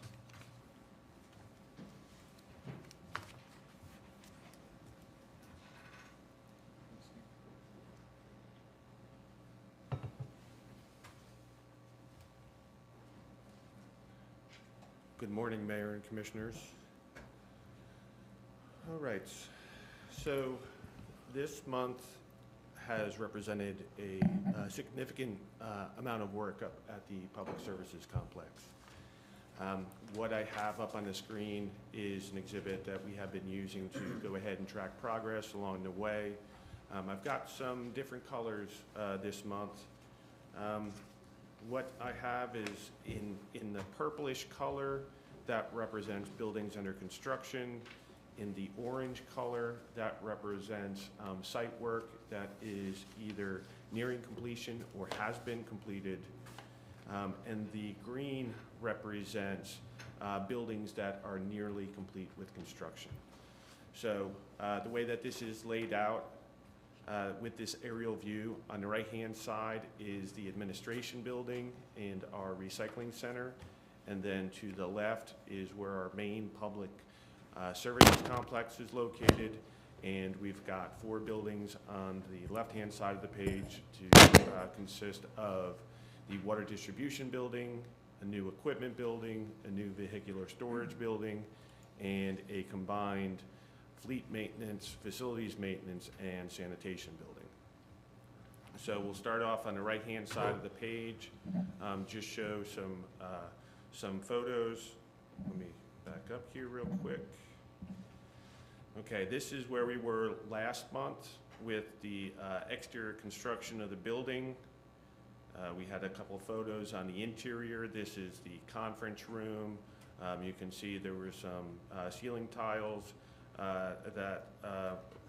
Good morning, Mayor and Commissioners. All right, so this month has represented a significant amount of work up at the Public Services Complex. What I have up on the screen is an exhibit that we have been using to go ahead and track progress along the way. I've got some different colors this month. What I have is in the purplish color, that represents buildings under construction. In the orange color, that represents site work that is either nearing completion or has been completed. And the green represents buildings that are nearly complete with construction. So the way that this is laid out with this aerial view, on the right-hand side is the administration building and our recycling center. And then to the left is where our main public services complex is located. And we've got 4 buildings on the left-hand side of the page to consist of the water distribution building, a new equipment building, a new vehicular storage building, and a combined fleet maintenance, facilities maintenance, and sanitation building. So we'll start off on the right-hand side of the page, just show some photos. Let me back up here real quick. Okay, this is where we were last month with the exterior construction of the building. We had a couple photos on the interior. This is the conference room. You can see there were some ceiling tiles that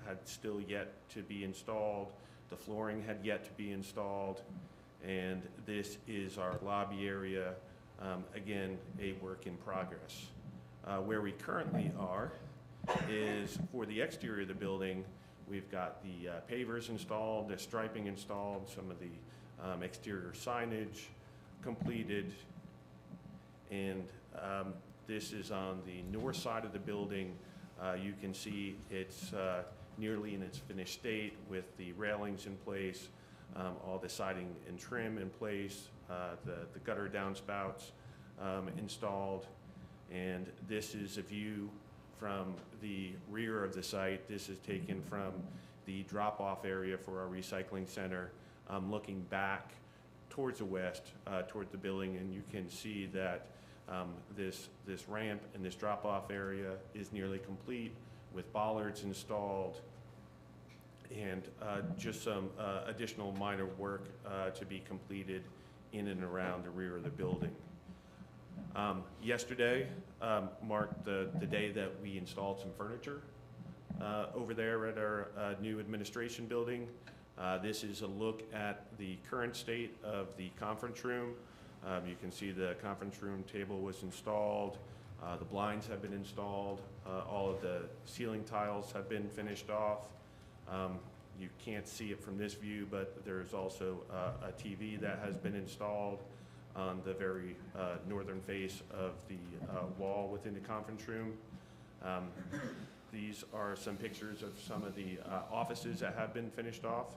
had still yet to be installed. The flooring had yet to be installed. And this is our lobby area. Again, a work in progress. Where we currently are is for the exterior of the building, we've got the pavers installed, the striping installed, some of the exterior signage completed. And this is on the north side of the building. You can see it's nearly in its finished state with the railings in place, all the siding and trim in place, the gutter downspouts installed. And this is a view from the rear of the site. This is taken from the drop-off area for our recycling center, looking back towards the west, toward the building, and you can see that this ramp and this drop-off area is nearly complete with bollards installed and just some additional minor work to be completed in and around the rear of the building. Yesterday marked the day that we installed some furniture over there at our new administration building. This is a look at the current state of the conference room. You can see the conference room table was installed. The blinds have been installed. All of the ceiling tiles have been finished off. You can't see it from this view, but there's also a TV that has been installed on the very northern face of the wall within the conference room. These are some pictures of some of the offices that have been finished off.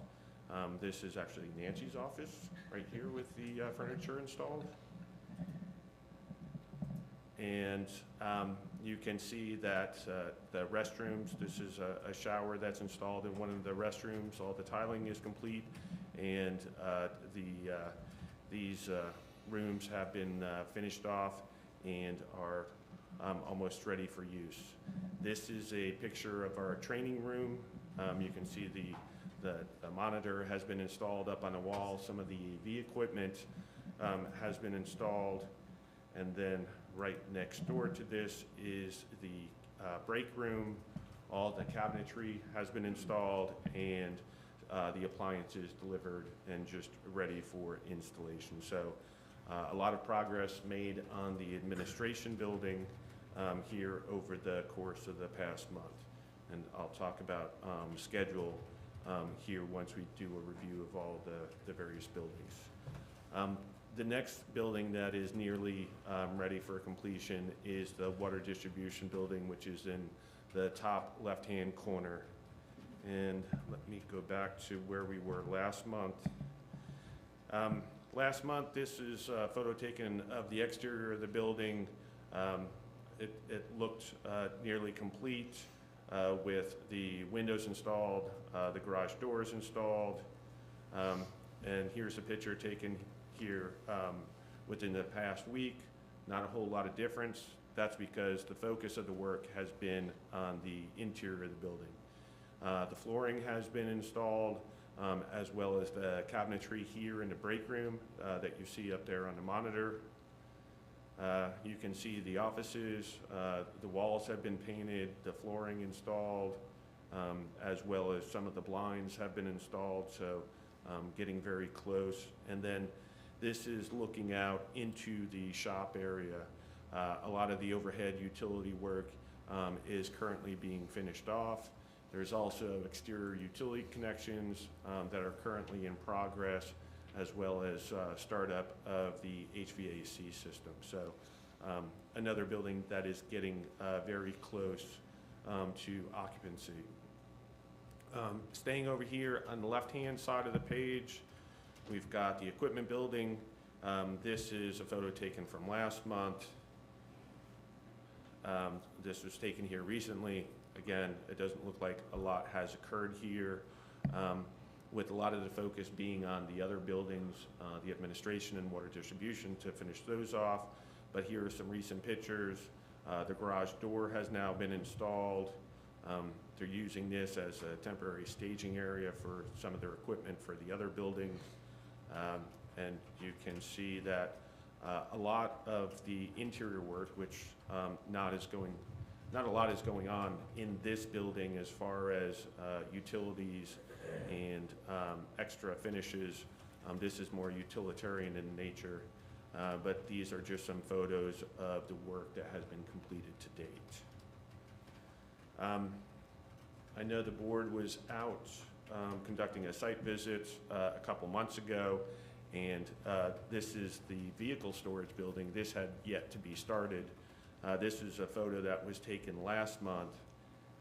This is actually Nancy's office right here with the furniture installed. And you can see that the restrooms, this is a shower that's installed in one of the restrooms. All the tiling is complete, and these rooms have been finished off and are almost ready for use. This is a picture of our training room. You can see the monitor has been installed up on the wall. Some of the AV equipment has been installed. And then right next door to this is the break room. All the cabinetry has been installed, and the appliances delivered and just ready for installation. So a lot of progress made on the administration building here over the course of the past month. And I'll talk about schedule here once we do a review of all the various buildings. The next building that is nearly ready for completion is the water distribution building, which is in the top left-hand corner. And let me go back to where we were last month. Last month, this is a photo taken of the exterior of the building. It looked nearly complete with the windows installed, the garage doors installed. And here's a picture taken here within the past week. Not a whole lot of difference. That's because the focus of the work has been on the interior of the building. The flooring has been installed, as well as the cabinetry here in the break room that you see up there on the monitor. You can see the offices. The walls have been painted, the flooring installed, as well as some of the blinds have been installed, so getting very close. And then this is looking out into the shop area. A lot of the overhead utility work is currently being finished off. There's also exterior utility connections that are currently in progress, as well as startup of the HVAC system. So another building that is getting very close to occupancy. Staying over here on the left-hand side of the page, we've got the equipment building. This is a photo taken from last month. This was taken here recently. Again, it doesn't look like a lot has occurred here, with a lot of the focus being on the other buildings, the administration and water distribution, to finish those off. But here are some recent pictures. The garage door has now been installed. They're using this as a temporary staging area for some of their equipment for the other buildings. And you can see that a lot of the interior work, which not a lot is going on in this building as far as utilities and extra finishes. This is more utilitarian in nature, but these are just some photos of the work that has been completed to date. I know the board was out conducting a site visit a couple months ago, and this is the vehicle storage building. This had yet to be started. This is a photo that was taken last month,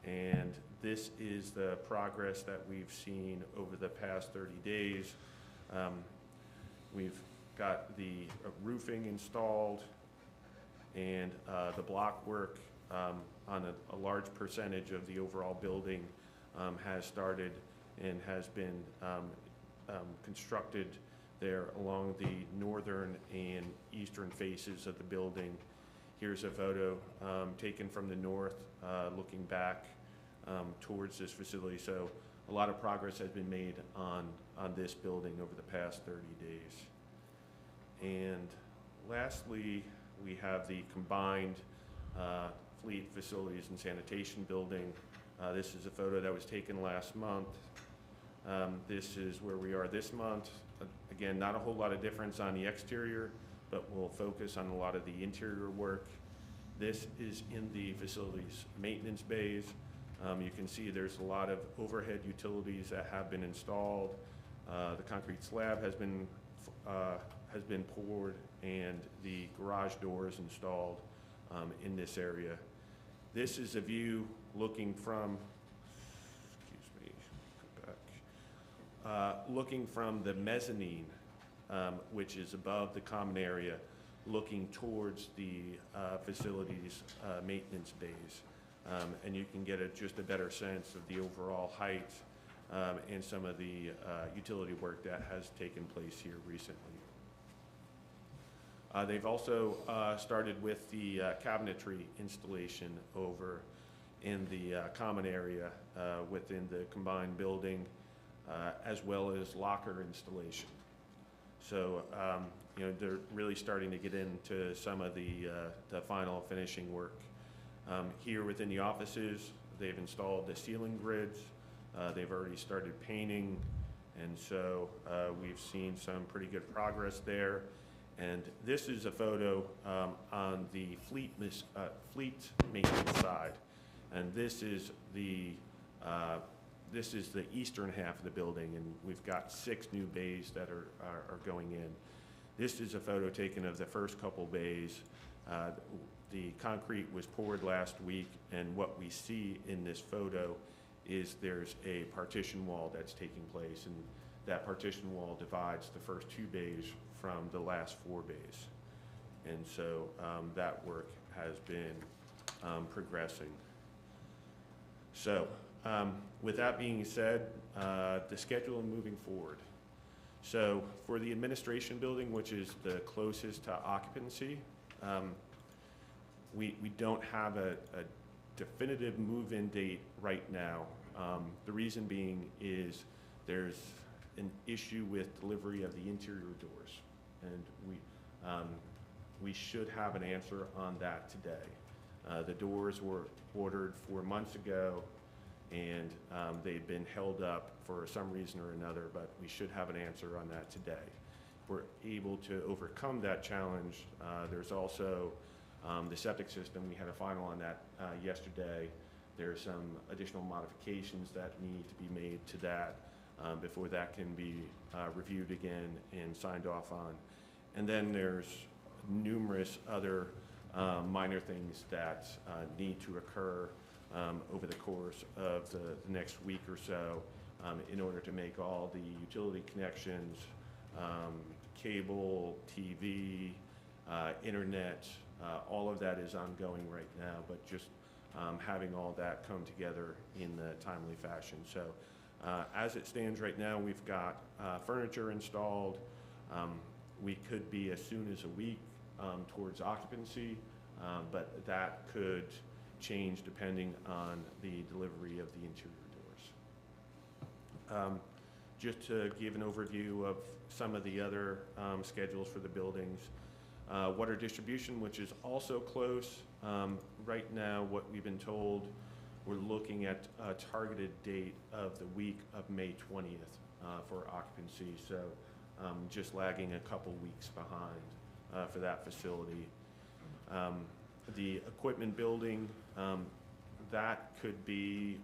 and this is the progress that we've seen over the past 30 days. We've got the roofing installed, and the block work on a large percentage of the overall building has started and has been constructed there along the northern and eastern faces of the building. Here's a photo taken from the north, looking back towards this facility. So a lot of progress has been made on this building over the past 30 days. And lastly, we have the combined fleet facilities and sanitation building. This is a photo that was taken last month. This is where we are this month. Again, not a whole lot of difference on the exterior, but we'll focus on a lot of the interior work. This is in the facilities maintenance bays. You can see there's a lot of overhead utilities that have been installed. The concrete slab has been poured, and the garage doors installed in this area. This is a view looking from, looking from the mezzanine, which is above the common area, looking towards the facilities maintenance bays. And you can get just a better sense of the overall height and some of the utility work that has taken place here recently. They've also started with the cabinetry installation over in the common area within the combined building, as well as locker installation. So, you know, they're really starting to get into some of the final finishing work. Here within the offices, they've installed the ceiling grids. They've already started painting, and so we've seen some pretty good progress there. And this is a photo on the fleet maintenance side, and this is the eastern half of the building, and we've got 6 new bays that are going in. This is a photo taken of the first couple bays. The concrete was poured last week, and what we see in this photo is there's a partition wall that's taking place, and that partition wall divides the first 2 bays from the last 4 bays. And so that work has been progressing. So with that being said, the schedule moving forward. So for the administration building, which is the closest to occupancy, we don't have a definitive move-in date right now. The reason being is there's an issue with delivery of the interior doors, and we should have an answer on that today. The doors were ordered 4 months ago, and they've been held up for some reason or another, but we should have an answer on that today. If we're able to overcome that challenge, there's also The septic system, we had a final on that yesterday. There are some additional modifications that need to be made to that before that can be reviewed again and signed off on. And then there's numerous other minor things that need to occur over the course of the next week or so in order to make all the utility connections, cable, TV, internet, all of that is ongoing right now, but just having all that come together in a timely fashion. So as it stands right now, we've got furniture installed. We could be as soon as a week towards occupancy, but that could change depending on the delivery of the interior doors. Just to give an overview of some of the other schedules for the buildings. Water distribution, which is also close. Right now, what we've been told, we're looking at a targeted date of the week of May 20th for occupancy. So just lagging a couple weeks behind for that facility. The equipment building, that could be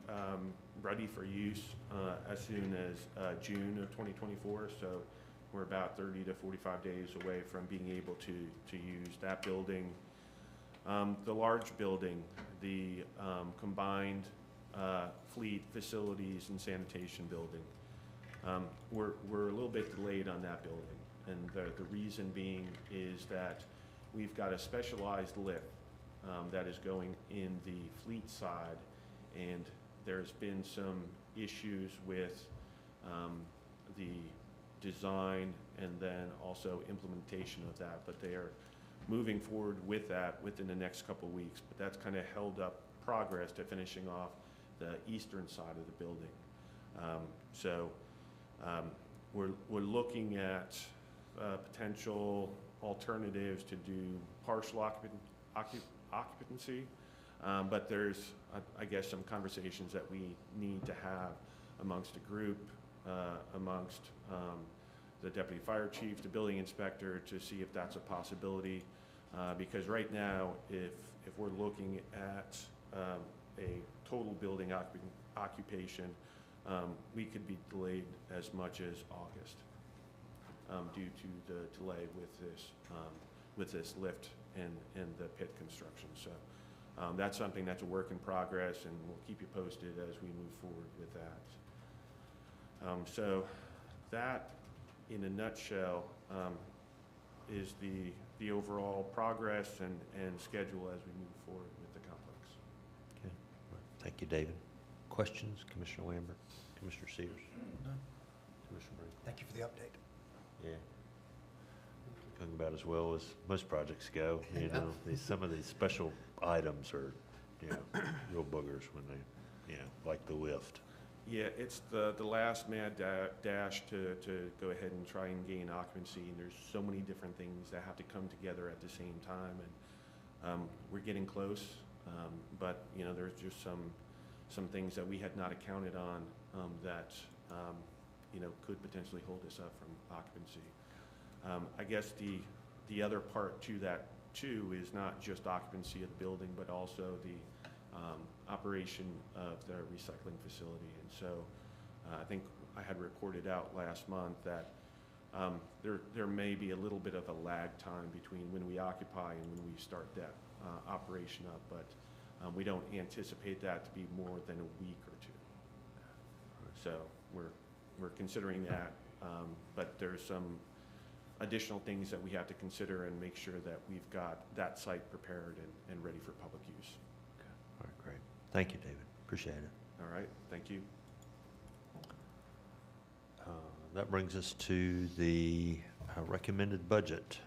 ready for use as soon as June of 2024. So we're about 30 to 45 days away from being able to use that building. The large building, the combined fleet facilities and sanitation building. We're a little bit delayed on that building. And the reason being is that we've got a specialized lift that is going in the fleet side, and there's been some issues with the design and then also implementation of that, but they are moving forward with that within the next couple of weeks. But that's kind of held up progress to finishing off the eastern side of the building. We're looking at potential alternatives to do partial occupancy, but there's, I guess, some conversations that we need to have amongst a group, amongst the deputy fire chief, the building inspector, to see if that's a possibility. Because right now, if we're looking at a total building occupation, we could be delayed as much as August due to the delay with this lift and the pit construction. So that's something that's a work in progress, and we'll keep you posted as we move forward with that. So that, in a nutshell, is the overall progress and schedule as we move forward with the complex. Okay. Thank you, David. Questions, Commissioner Lambert, Commissioner Sears? No. Commissioner Brady? Thank you for the update. Yeah. Going about as well as most projects go. You know, some of these special items are, real boogers when they, like the lift. Yeah, it's the last mad dash to go ahead and try and gain occupancy, and there's so many different things that have to come together at the same time, and we're getting close, but there's just some things that we had not accounted on that could potentially hold us up from occupancy. I guess the other part to that too is not just occupancy of the building, but also the operation of the recycling facility. And so I think I had reported out last month that there may be a little bit of a lag time between when we occupy and when we start that operation up, but we don't anticipate that to be more than a week or two. So we're considering that, but there's some additional things that we have to consider and make sure that we've got that site prepared and ready for public use. Okay. All right, great. Thank you, David. Appreciate it. All right, thank you. That brings us to the recommended budget.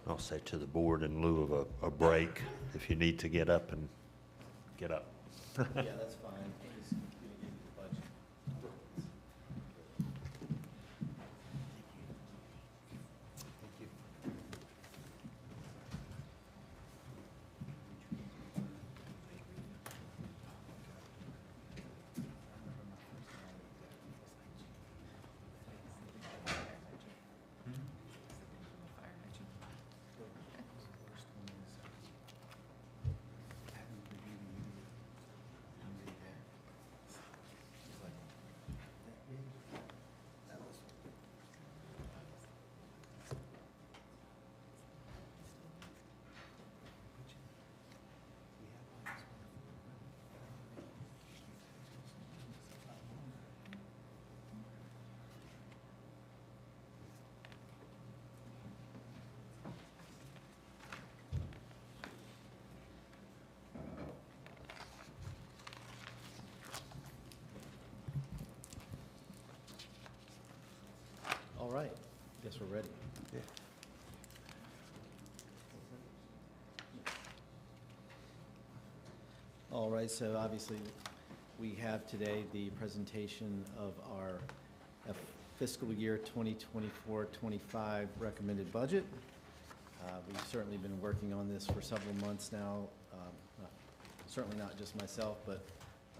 I'll say to the board in lieu of a break, if you need to get up and get up. Yeah, that's fine. Just gonna give you the budget. All right, I guess we're ready. Yeah. All right, so obviously, we have today the presentation of our fiscal year 2024-25 recommended budget. We've certainly been working on this for several months now. Certainly not just myself, but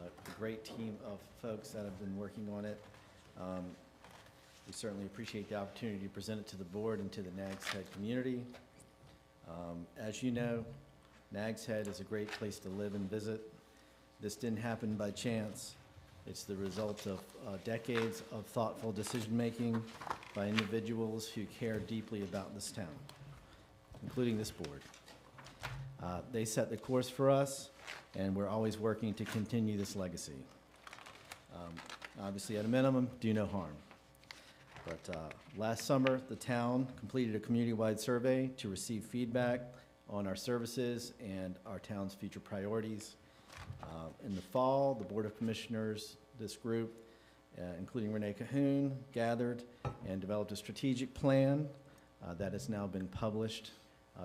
a great team of folks that have been working on it. We certainly appreciate the opportunity to present it to the board and to the Nags Head community. As you know, Nags Head is a great place to live and visit. This didn't happen by chance. It's the result of decades of thoughtful decision-making by individuals who care deeply about this town, including this board. They set the course for us, and we're always working to continue this legacy. Obviously, at a minimum, do no harm. But last summer, the town completed a community-wide survey to receive feedback on our services and our town's future priorities. In the fall, the Board of Commissioners, this group, including Renee Cahoon, gathered and developed a strategic plan that has now been published.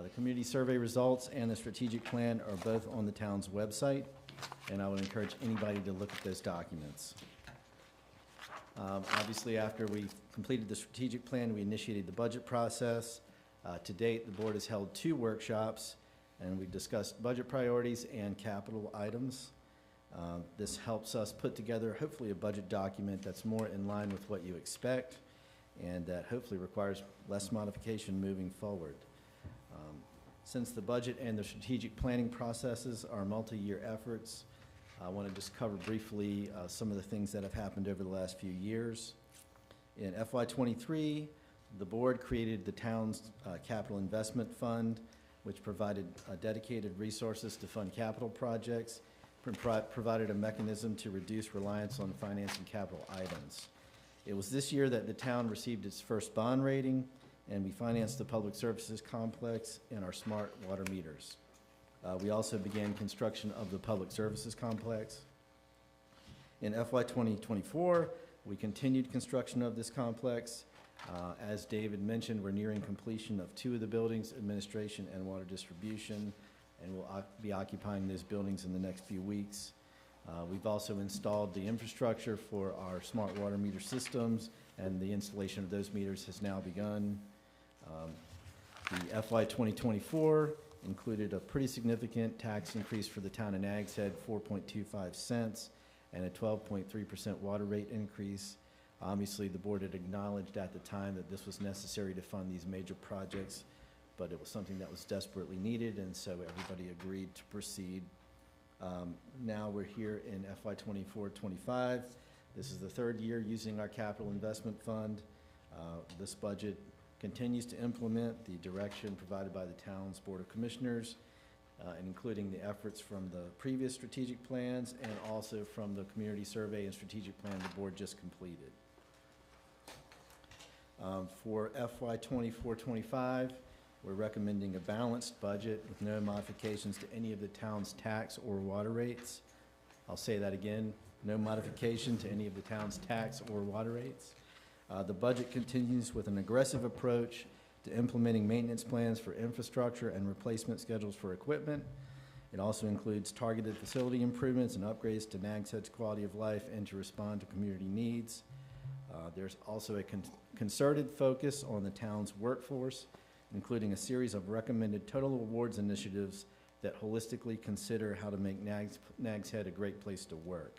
The community survey results and the strategic plan are both on the town's website, and I would encourage anybody to look at those documents. Obviously, after we completed the strategic plan, we initiated the budget process. To date, the board has held 2 workshops, and we've discussed budget priorities and capital items. This helps us put together, hopefully, a budget document that's more in line with what you expect, and that hopefully requires less modification moving forward. Since the budget and the strategic planning processes are multi-year efforts, I want to just cover briefly some of the things that have happened over the last few years. In FY23, the board created the town's capital investment fund, which provided dedicated resources to fund capital projects, provided a mechanism to reduce reliance on financing capital items. It was this year that the town received its first bond rating, and we financed the public services complex and our smart water meters. We also began construction of the public services complex. In FY 2024, we continued construction of this complex. As David mentioned, we're nearing completion of 2 of the buildings, administration and water distribution, and we'll be occupying those buildings in the next few weeks. We've also installed the infrastructure for our smart water meter systems, and the installation of those meters has now begun. The FY 2024 included a pretty significant tax increase for the town of Nags Head, 4.25 cents, and a 12.3% water rate increase. Obviously, the board had acknowledged at the time that this was necessary to fund these major projects, but it was something that was desperately needed, and so everybody agreed to proceed. Now we're here in FY 24-25. This is the 3rd year using our capital investment fund. This budget continues to implement the direction provided by the town's Board of Commissioners, and including the efforts from the previous strategic plans and also from the community survey and strategic plan the board just completed. For FY 24-25, we're recommending a balanced budget with no modifications to any of the town's tax or water rates. I'll say that again, no modification to any of the town's tax or water rates. The budget continues with an aggressive approach to implementing maintenance plans for infrastructure and replacement schedules for equipment. It also includes targeted facility improvements and upgrades to Nags Head's quality of life and to respond to community needs. There's also a concerted focus on the town's workforce, including a series of recommended total awards initiatives that holistically consider how to make Nags Head a great place to work.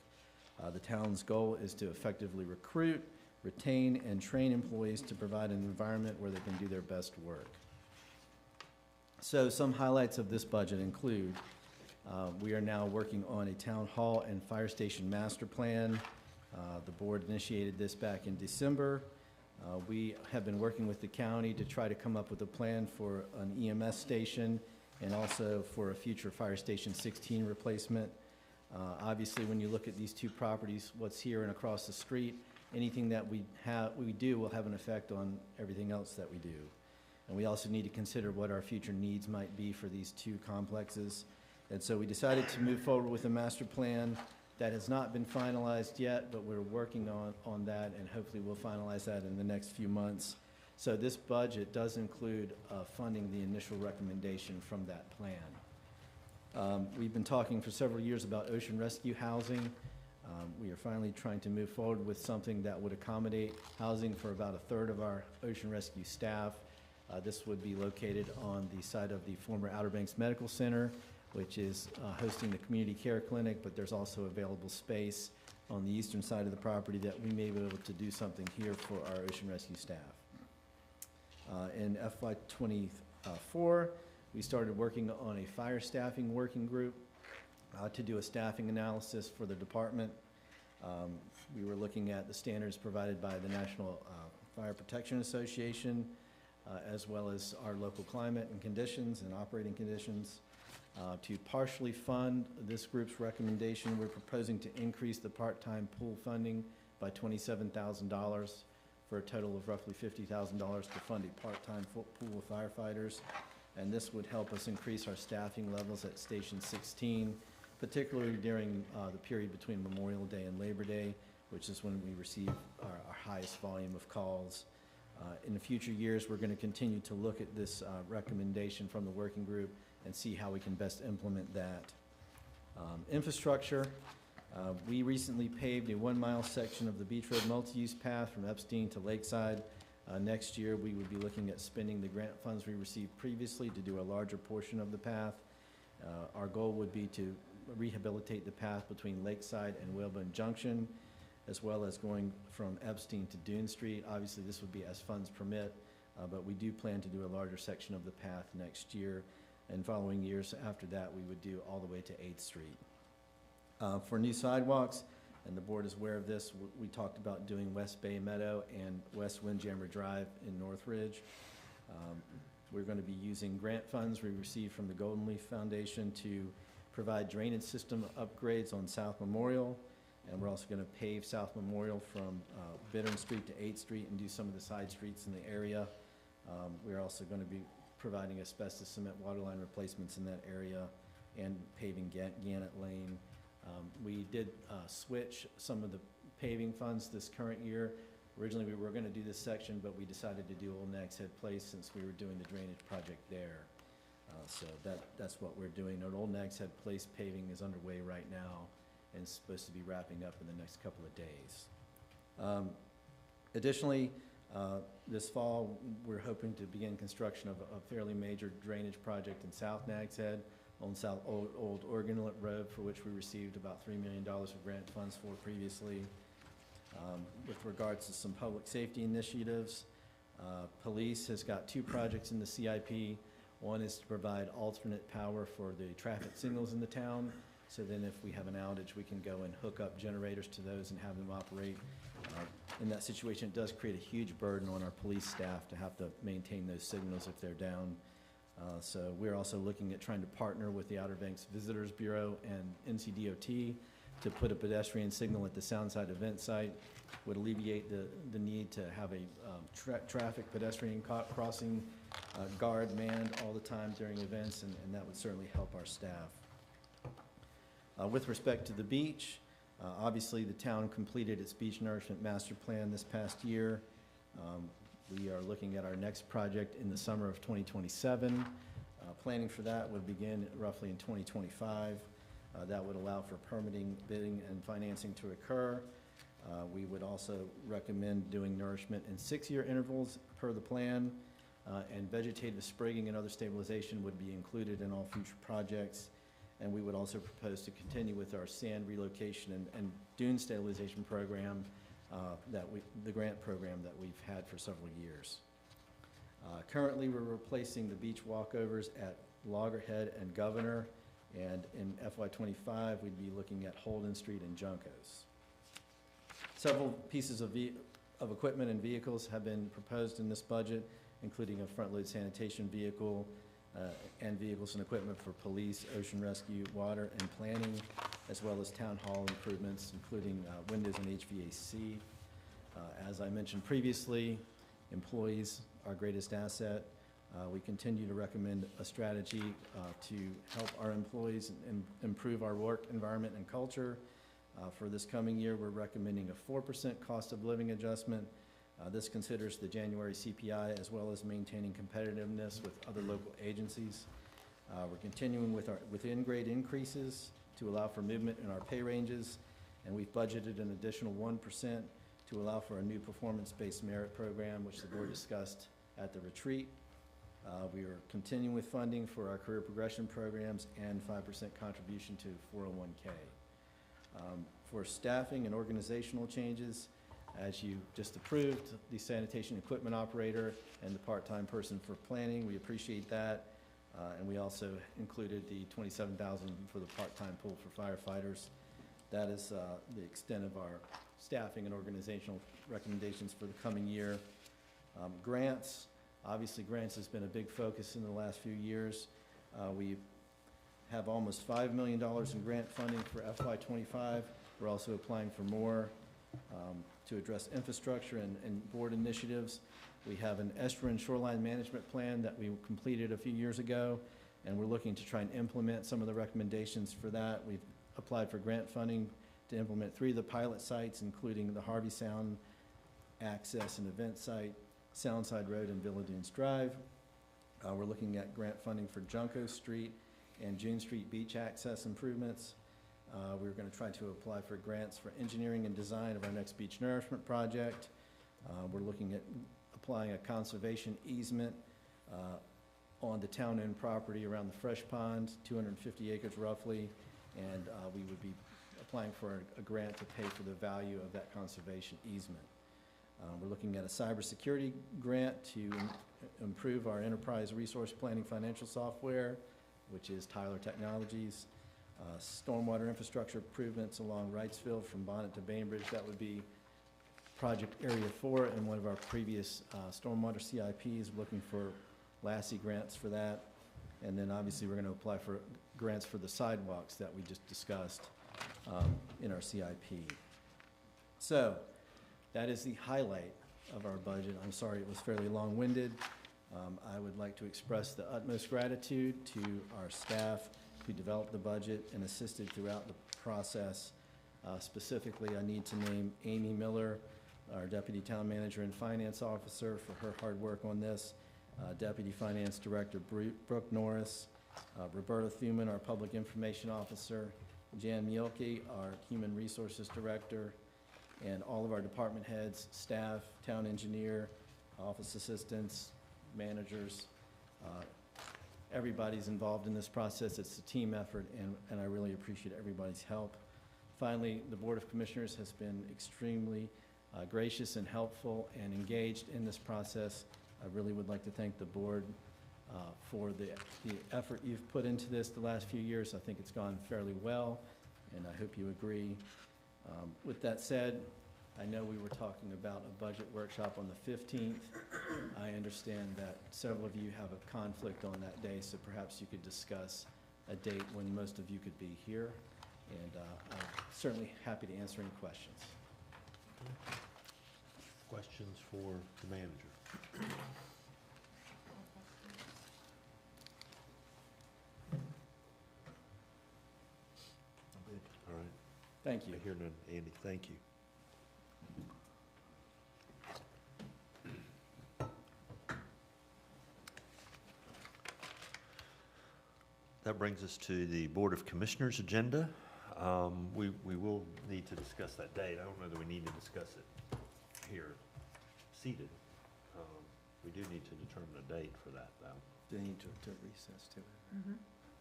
The town's goal is to effectively recruit, retain, and train employees to provide an environment where they can do their best work. So some highlights of this budget include we are now working on a town hall and fire station master plan. The board initiated this back in December. We have been working with the county to try to come up with a plan for an EMS station and also for a future Fire Station 16 replacement. Obviously, when you look at these 2 properties, what's here and across the street, anything that we do will have an effect on everything else that we do. And we also need to consider what our future needs might be for these 2 complexes. And so we decided to move forward with a master plan That has not been finalized yet, but we're working on that, and hopefully we'll finalize that in the next few months. So this budget does include funding the initial recommendation from that plan. We've been talking for several years about ocean rescue housing. We are finally trying to move forward with something that would accommodate housing for about a third of our ocean rescue staff. This would be located on the site of the former Outer Banks Medical Center, which is hosting the community care clinic, but there's also available space on the eastern side of the property that we may be able to do something here for our ocean rescue staff. In FY '24, we started working on a fire staffing working group to do a staffing analysis for the department. We were looking at the standards provided by the National Fire Protection Association, as well as our local climate and conditions and operating conditions. To partially fund this group's recommendation, we're proposing to increase the part-time pool funding by $27,000 for a total of roughly $50,000 to fund a part-time pool of firefighters. And this would help us increase our staffing levels at Station 16, particularly during the period between Memorial Day and Labor Day, which is when we receive our highest volume of calls. In the future years, we're going to continue to look at this recommendation from the working group and see how we can best implement that. Infrastructure, we recently paved a 1-mile section of the Beach Road multi-use path from Epstein to Lakeside. Next year, we would be looking at spending the grant funds we received previously to do a larger portion of the path. Our goal would be to rehabilitate the path between Lakeside and Whalebone Junction, as well as going from Epstein to Dune Street. Obviously, this would be as funds permit, but we do plan to do a larger section of the path next year. And following years after that, we would do all the way to 8th Street. For new sidewalks, and the board is aware of this, we talked about doing West Bay Meadow and West Windjammer Drive in Northridge. We're going to be using grant funds we received from the Golden Leaf Foundation to provide drainage system upgrades on South Memorial. And we're also going to pave South Memorial from Bittern Street to 8th Street and do some of the side streets in the area. We're also going to be providing asbestos cement waterline replacements in that area and paving Gannett Lane. We did switch some of the paving funds this current year. Originally, we were going to do this section, but we decided to do Old Nags Head Place since we were doing the drainage project there. So that's what we're doing. Old Nags Head Place paving is underway right now and it's supposed to be wrapping up in the next couple of days. Additionally, this fall, we're hoping to begin construction of a fairly major drainage project in South Nags Head on Old Oregon Road, for which we received about $3 million of grant funds for previously. With regards to some public safety initiatives, police has got 2 projects in the CIP. One is to provide alternate power for the traffic signals in the town. So then if we have an outage, we can go and hook up generators to those and have them operate. In that situation, it does create a huge burden on our police staff to have to maintain those signals if they're down. So we're also looking at trying to partner with the Outer Banks Visitors Bureau and NCDOT to put a pedestrian signal at the Soundside event site. Would alleviate the need to have a traffic pedestrian crossing guard manned all the time during events, and that would certainly help our staff. With respect to the beach, obviously the town completed its beach nourishment master plan this past year. We are looking at our next project in the summer of 2027. Planning for that would begin roughly in 2025. That would allow for permitting, bidding, and financing to occur. We would also recommend doing nourishment in 6-year intervals per the plan, and vegetative sprigging and other stabilization would be included in all future projects. And we would also propose to continue with our sand relocation and dune stabilization program, the grant program that we've had for several years. Currently, we're replacing the beach walkovers at Loggerhead and Governor, and in FY25, we'd be looking at Holden Street and Juncos. Several pieces of equipment and vehicles have been proposed in this budget, including a front-load sanitation vehicle, and vehicles and equipment for police, ocean rescue, water, and planning, as well as town hall improvements, including windows and HVAC. As I mentioned previously, employees, our greatest asset. We continue to recommend a strategy to help our employees and improve our work environment and culture. For this coming year, we're recommending a 4% cost of living adjustment. This considers the January CPI as well as maintaining competitiveness with other local agencies. We're continuing with our in-grade increases to allow for movement in our pay ranges, and we've budgeted an additional 1% to allow for a new performance-based merit program, which the board discussed at the retreat. We are continuing with funding for our career progression programs and 5% contribution to 401K. For staffing and organizational changes, as you just approved, the sanitation equipment operator and the part-time person for planning, we appreciate that. And we also included the $27,000 for the part-time pool for firefighters. That is the extent of our staffing and organizational recommendations for the coming year. Grants, obviously grants has been a big focus in the last few years. We have almost $5 million in grant funding for FY25. We're also applying for more to address infrastructure and board initiatives. We have an estuarine shoreline management plan that we completed a few years ago, and we're looking to try and implement some of the recommendations for that. We've applied for grant funding to implement 3 of the pilot sites, including the Harvey Sound Access and Event Site, Soundside Road, and Villa Dunes Drive. We're looking at grant funding for Junco Street and June Street beach access improvements. We're going to try to apply for grants for engineering and design of our next beach nourishment project. We're looking at applying a conservation easement on the town-owned property around the Fresh Pond, 250 acres roughly, and we would be applying for a grant to pay for the value of that conservation easement. We're looking at a cybersecurity grant to improve our enterprise resource planning financial software, which is Tyler Technologies. Stormwater infrastructure improvements along Wrightsville from Bonnet to Bainbridge. That would be Project Area 4 and one of our previous stormwater CIPs, looking for Lassie grants for that. And then obviously we're going to apply for grants for the sidewalks that we just discussed in our CIP. So that is the highlight of our budget. I'm sorry it was fairly long-winded. I would like to express the utmost gratitude to our staff who developed the budget and assisted throughout the process. Specifically, I need to name Amy Miller, our Deputy Town Manager and Finance Officer, for her hard work on this. Deputy Finance Director Brooke Norris, Roberta Thuman, our Public Information Officer, Jan Mielke, our Human Resources Director, and all of our department heads, staff, town engineer, office assistants, managers. Everybody's involved in this process. It's a team effort, and I really appreciate everybody's help. Finally, the Board of Commissioners has been extremely gracious and helpful and engaged in this process. I really would like to thank the board for the effort you've put into this the last few years. I think it's gone fairly well, and I hope you agree. With that said, I know we were talking about a budget workshop on the 15th. I understand that several of you have a conflict on that day, so perhaps you could discuss a date when most of you could be here, and I'm certainly happy to answer any questions. Questions for the manager? All right. Thank you. I hear none. Andy, thank you. That brings us to the Board of Commissioners agenda. We will need to discuss that date. I don't know that we need to discuss it here seated. We do need to determine a date for that, though. Do you need to recess to it?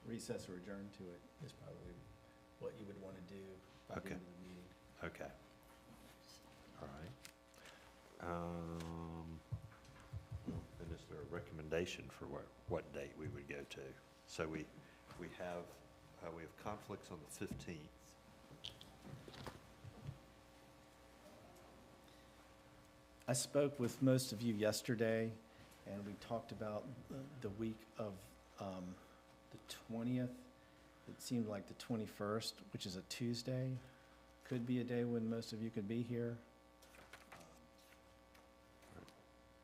Recess or adjourn to it is probably what you would want to do by the Okay. end of the meeting. Okay. All right. And is there a recommendation for what date we would go to? So we have conflicts on the 15th. I spoke with most of you yesterday, and we talked about the week of the 20th. It seemed like the 21st, which is a Tuesday, could be a day when most of you could be here.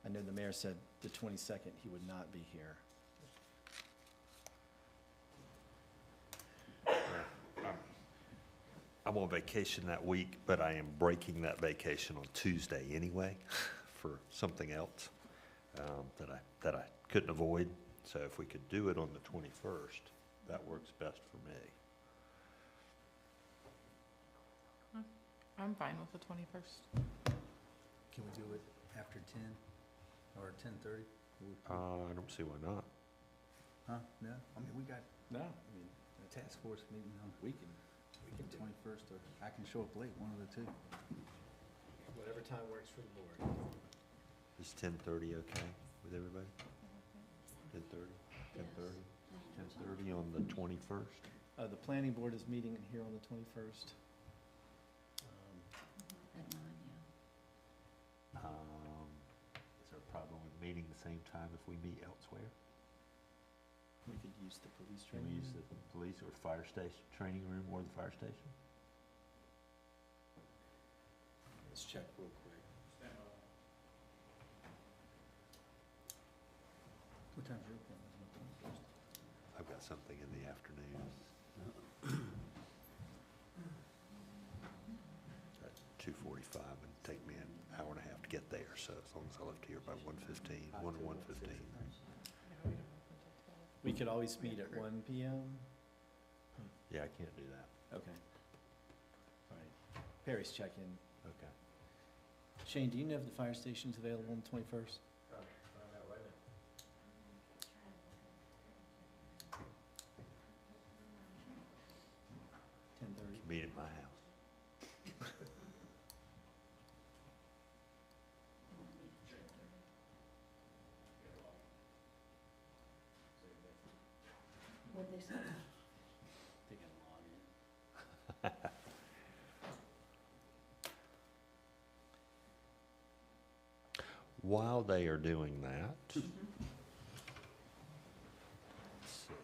I know the mayor said the 22nd he would not be here. I'm on vacation that week, but I am breaking that vacation on Tuesday anyway for something else that I couldn't avoid. So if we could do it on the 21st, that works best for me. I'm fine with the 21st. Can we do it after 10 or 10:30? I don't see why not. Huh? No? I mean, we got No, I mean, a task force meeting on we can the 21st, or I can show up late, one of the two. whatever time works for the board. Is 10:30 okay with everybody? 10:30? 10:30? 10:30 on the 21st? The planning board is meeting here on the 21st. Is there a problem with meeting the same time if we meet elsewhere? We could use the police Can we use the police or fire station, training room or the fire station? Let's check real quick. What time's your appointment on the 21st? I've got something in the afternoon. At 2:45 and take me an hour and a half to get there, so as long as I left here by 1:15, 1 to 1:15. We could always meet at 1 PM. Yeah, I can't do that. Okay. All right. Perry's checking. Okay. Shane, do you know if the fire station's available on the 21st? 10:30. Meet at my house. What'd they say? They can log in. While they are doing that, let's see.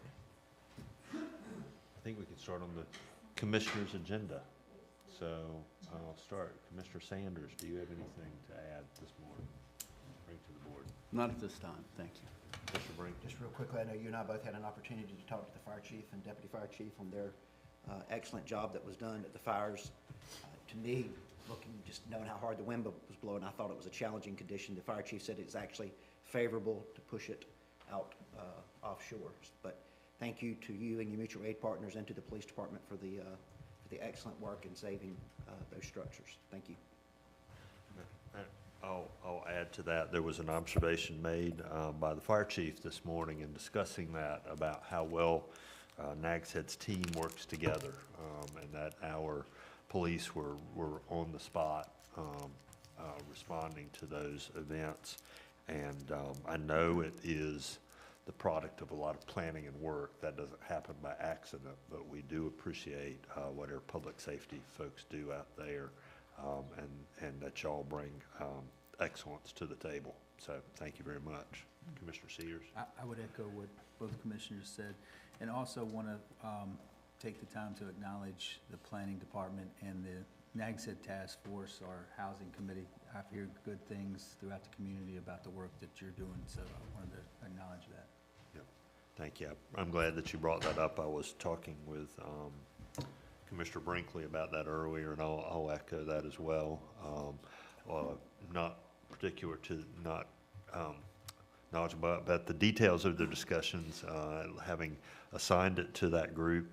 I think we can start on the commissioner's agenda. So I'll start. Commissioner Sanders, do you have anything to add this morning? Bring to the board. Not at this time, thank you. Commissioner Brink? Just real quickly, I know you and I both had an opportunity to talk to the fire chief and deputy fire chief on their excellent job that was done at the fires. To me, looking, just knowing how hard the wind was blowing, I thought it was a challenging condition. The fire chief said it's actually favorable to push it out offshore. But thank you to you and your mutual aid partners and to the police department for the excellent work in saving those structures. Thank you. I'll add to that. There was an observation made by the fire chief this morning in discussing that about how well Nags Head's team works together, and that our police were on the spot responding to those events. And I know it is the product of a lot of planning and work. That doesn't happen by accident, but we do appreciate what our public safety folks do out there, and that y'all bring excellence to the table. So thank you very much. Commissioner Sears? I would echo what both commissioners said, and also want to take the time to acknowledge the planning department and the Nags Head Task Force, our housing committee. I've heard good things throughout the community about the work that you're doing, so I wanted to acknowledge that. Yep. Thank you. I'm glad that you brought that up. I was talking with Commissioner Brinkley about that earlier, and I'll echo that as well. Not particular to not knowledgeable about the details of the discussions, having assigned it to that group,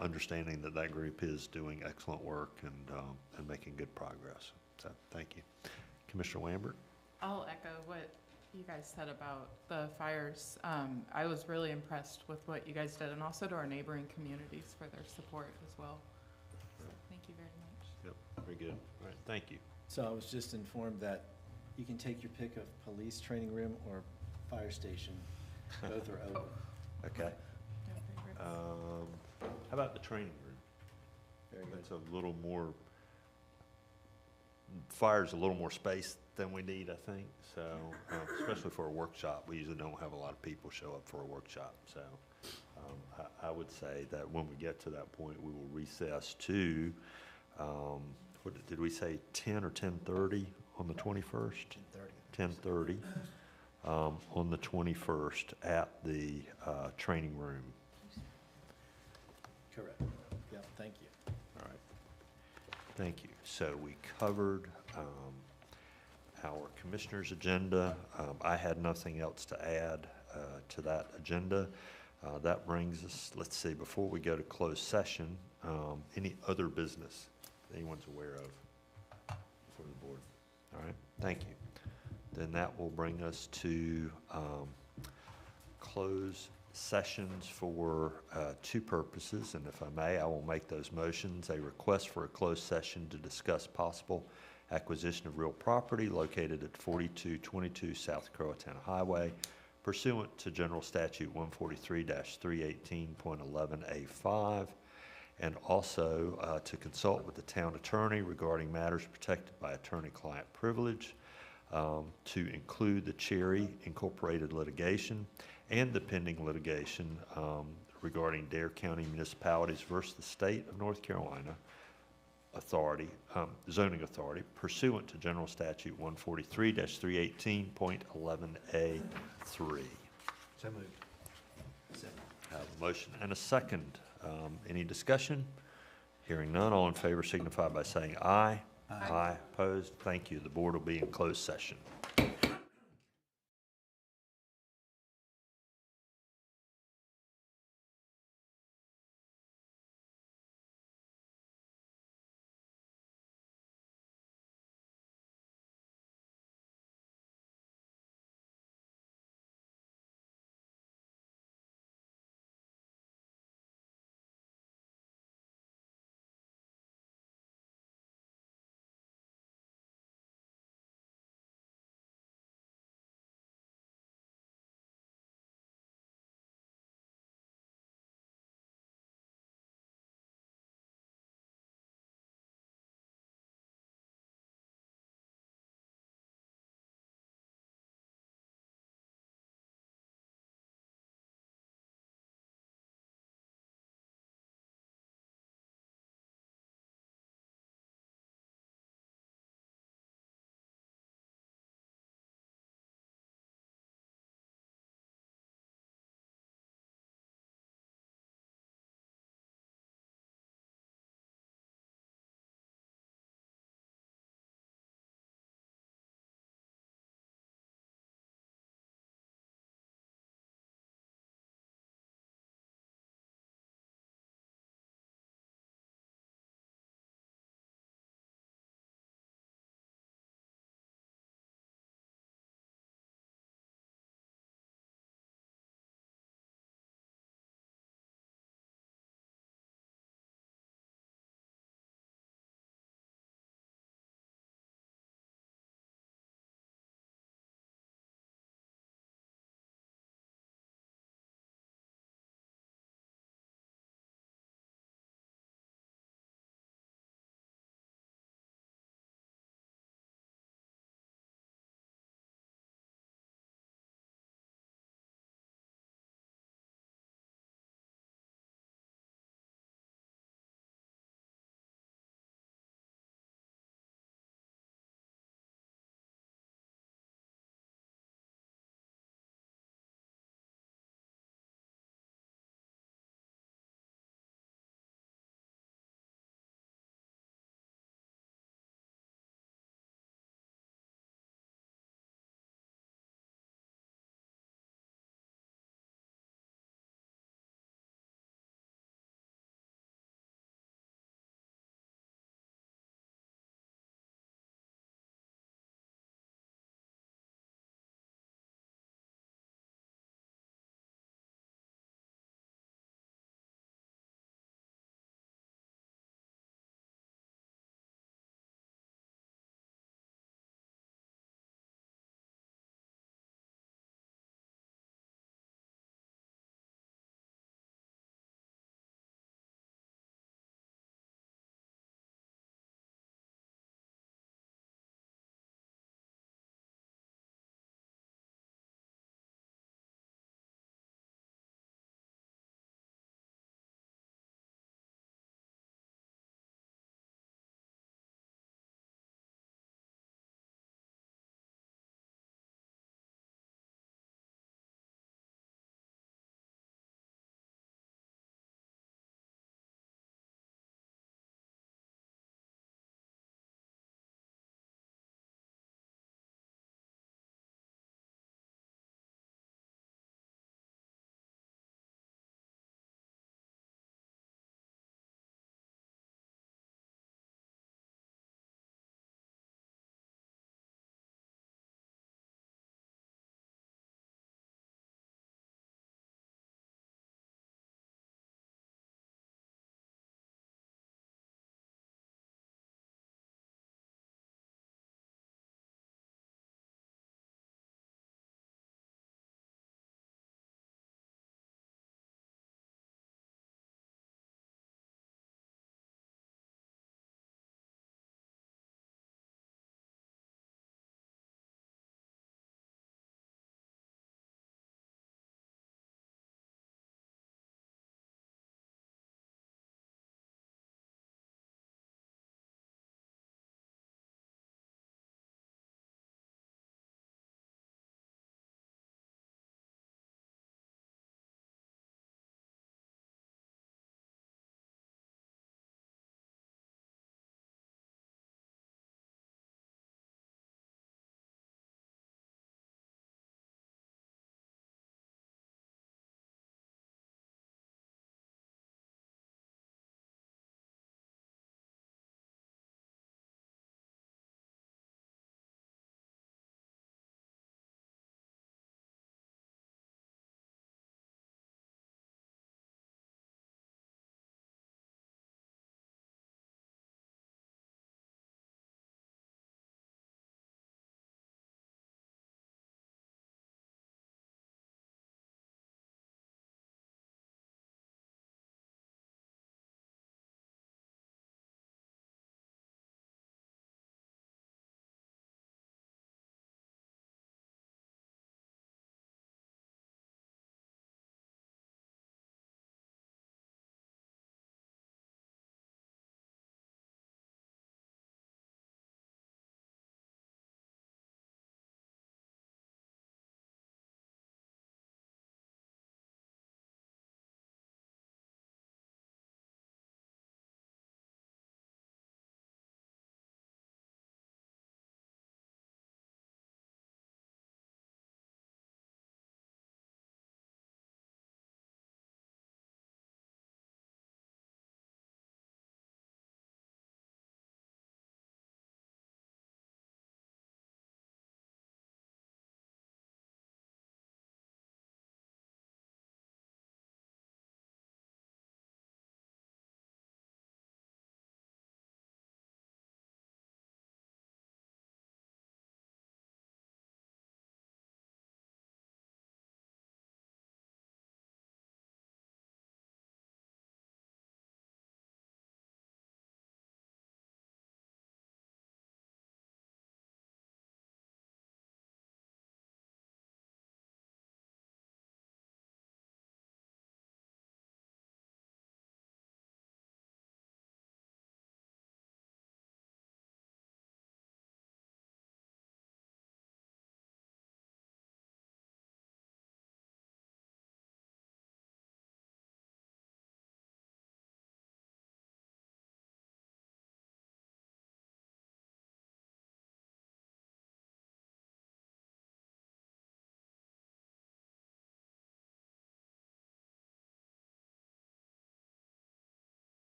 understanding that that group is doing excellent work and making good progress. So thank you. Commissioner Lambert? I'll echo what you guys said about the fires. I was really impressed with what you guys did, and also to our neighboring communities for their support as well. So thank you very much. Yep, very good. All right, thank you. So I was just informed that you can take your pick of police training room or fire station. Both are open. Okay. No favorites. How about the training room? Very good. That's a little more, fire's a little more space than we need, I think. So, especially for a workshop, we usually don't have a lot of people show up for a workshop. So, I would say that when we get to that point, we will recess to, what did we say, 10 or 10:30 on the 21st? 10:30 on the 21st at the training room. Correct. Yep, thank you. All right. Thank you. So we covered our commissioner's agenda. I had nothing else to add to that agenda. That brings us, let's see, before we go to closed session, any other business anyone's aware of for the board? All right, thank you. Then that will bring us to close sessions for two purposes, and if I may, I will make those motions. A request for a closed session to discuss possible acquisition of real property located at 4222 South Croatown Highway pursuant to General Statute 143-318.11A5, and also to consult with the town attorney regarding matters protected by attorney-client privilege, to include the Cherry Incorporated litigation and the pending litigation regarding Dare County municipalities versus the state of North Carolina authority, zoning authority pursuant to General Statute 143-318.11A3. So moved. I have a motion and a second. Any discussion? Hearing none, all in favor signify by saying aye. Aye. Opposed? Thank you. The board will be in closed session.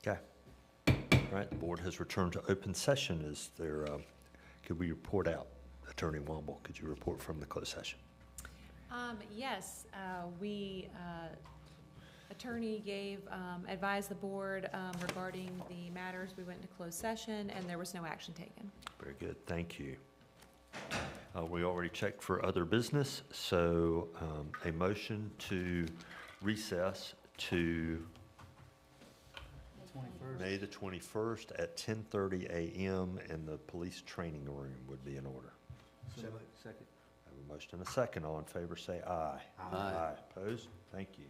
Okay. All right, the board has returned to open session. Is there, could we report out? Attorney Womble, could you report from the closed session? Yes, attorney advised the board regarding the matters. We went into closed session and there was no action taken. Very good, thank you. We already checked for other business, so a motion to recess to May the 21st at 10:30 a.m. in the police training room would be in order. Second. I have a motion and a second. All in favor say aye. Aye. Opposed? Thank you.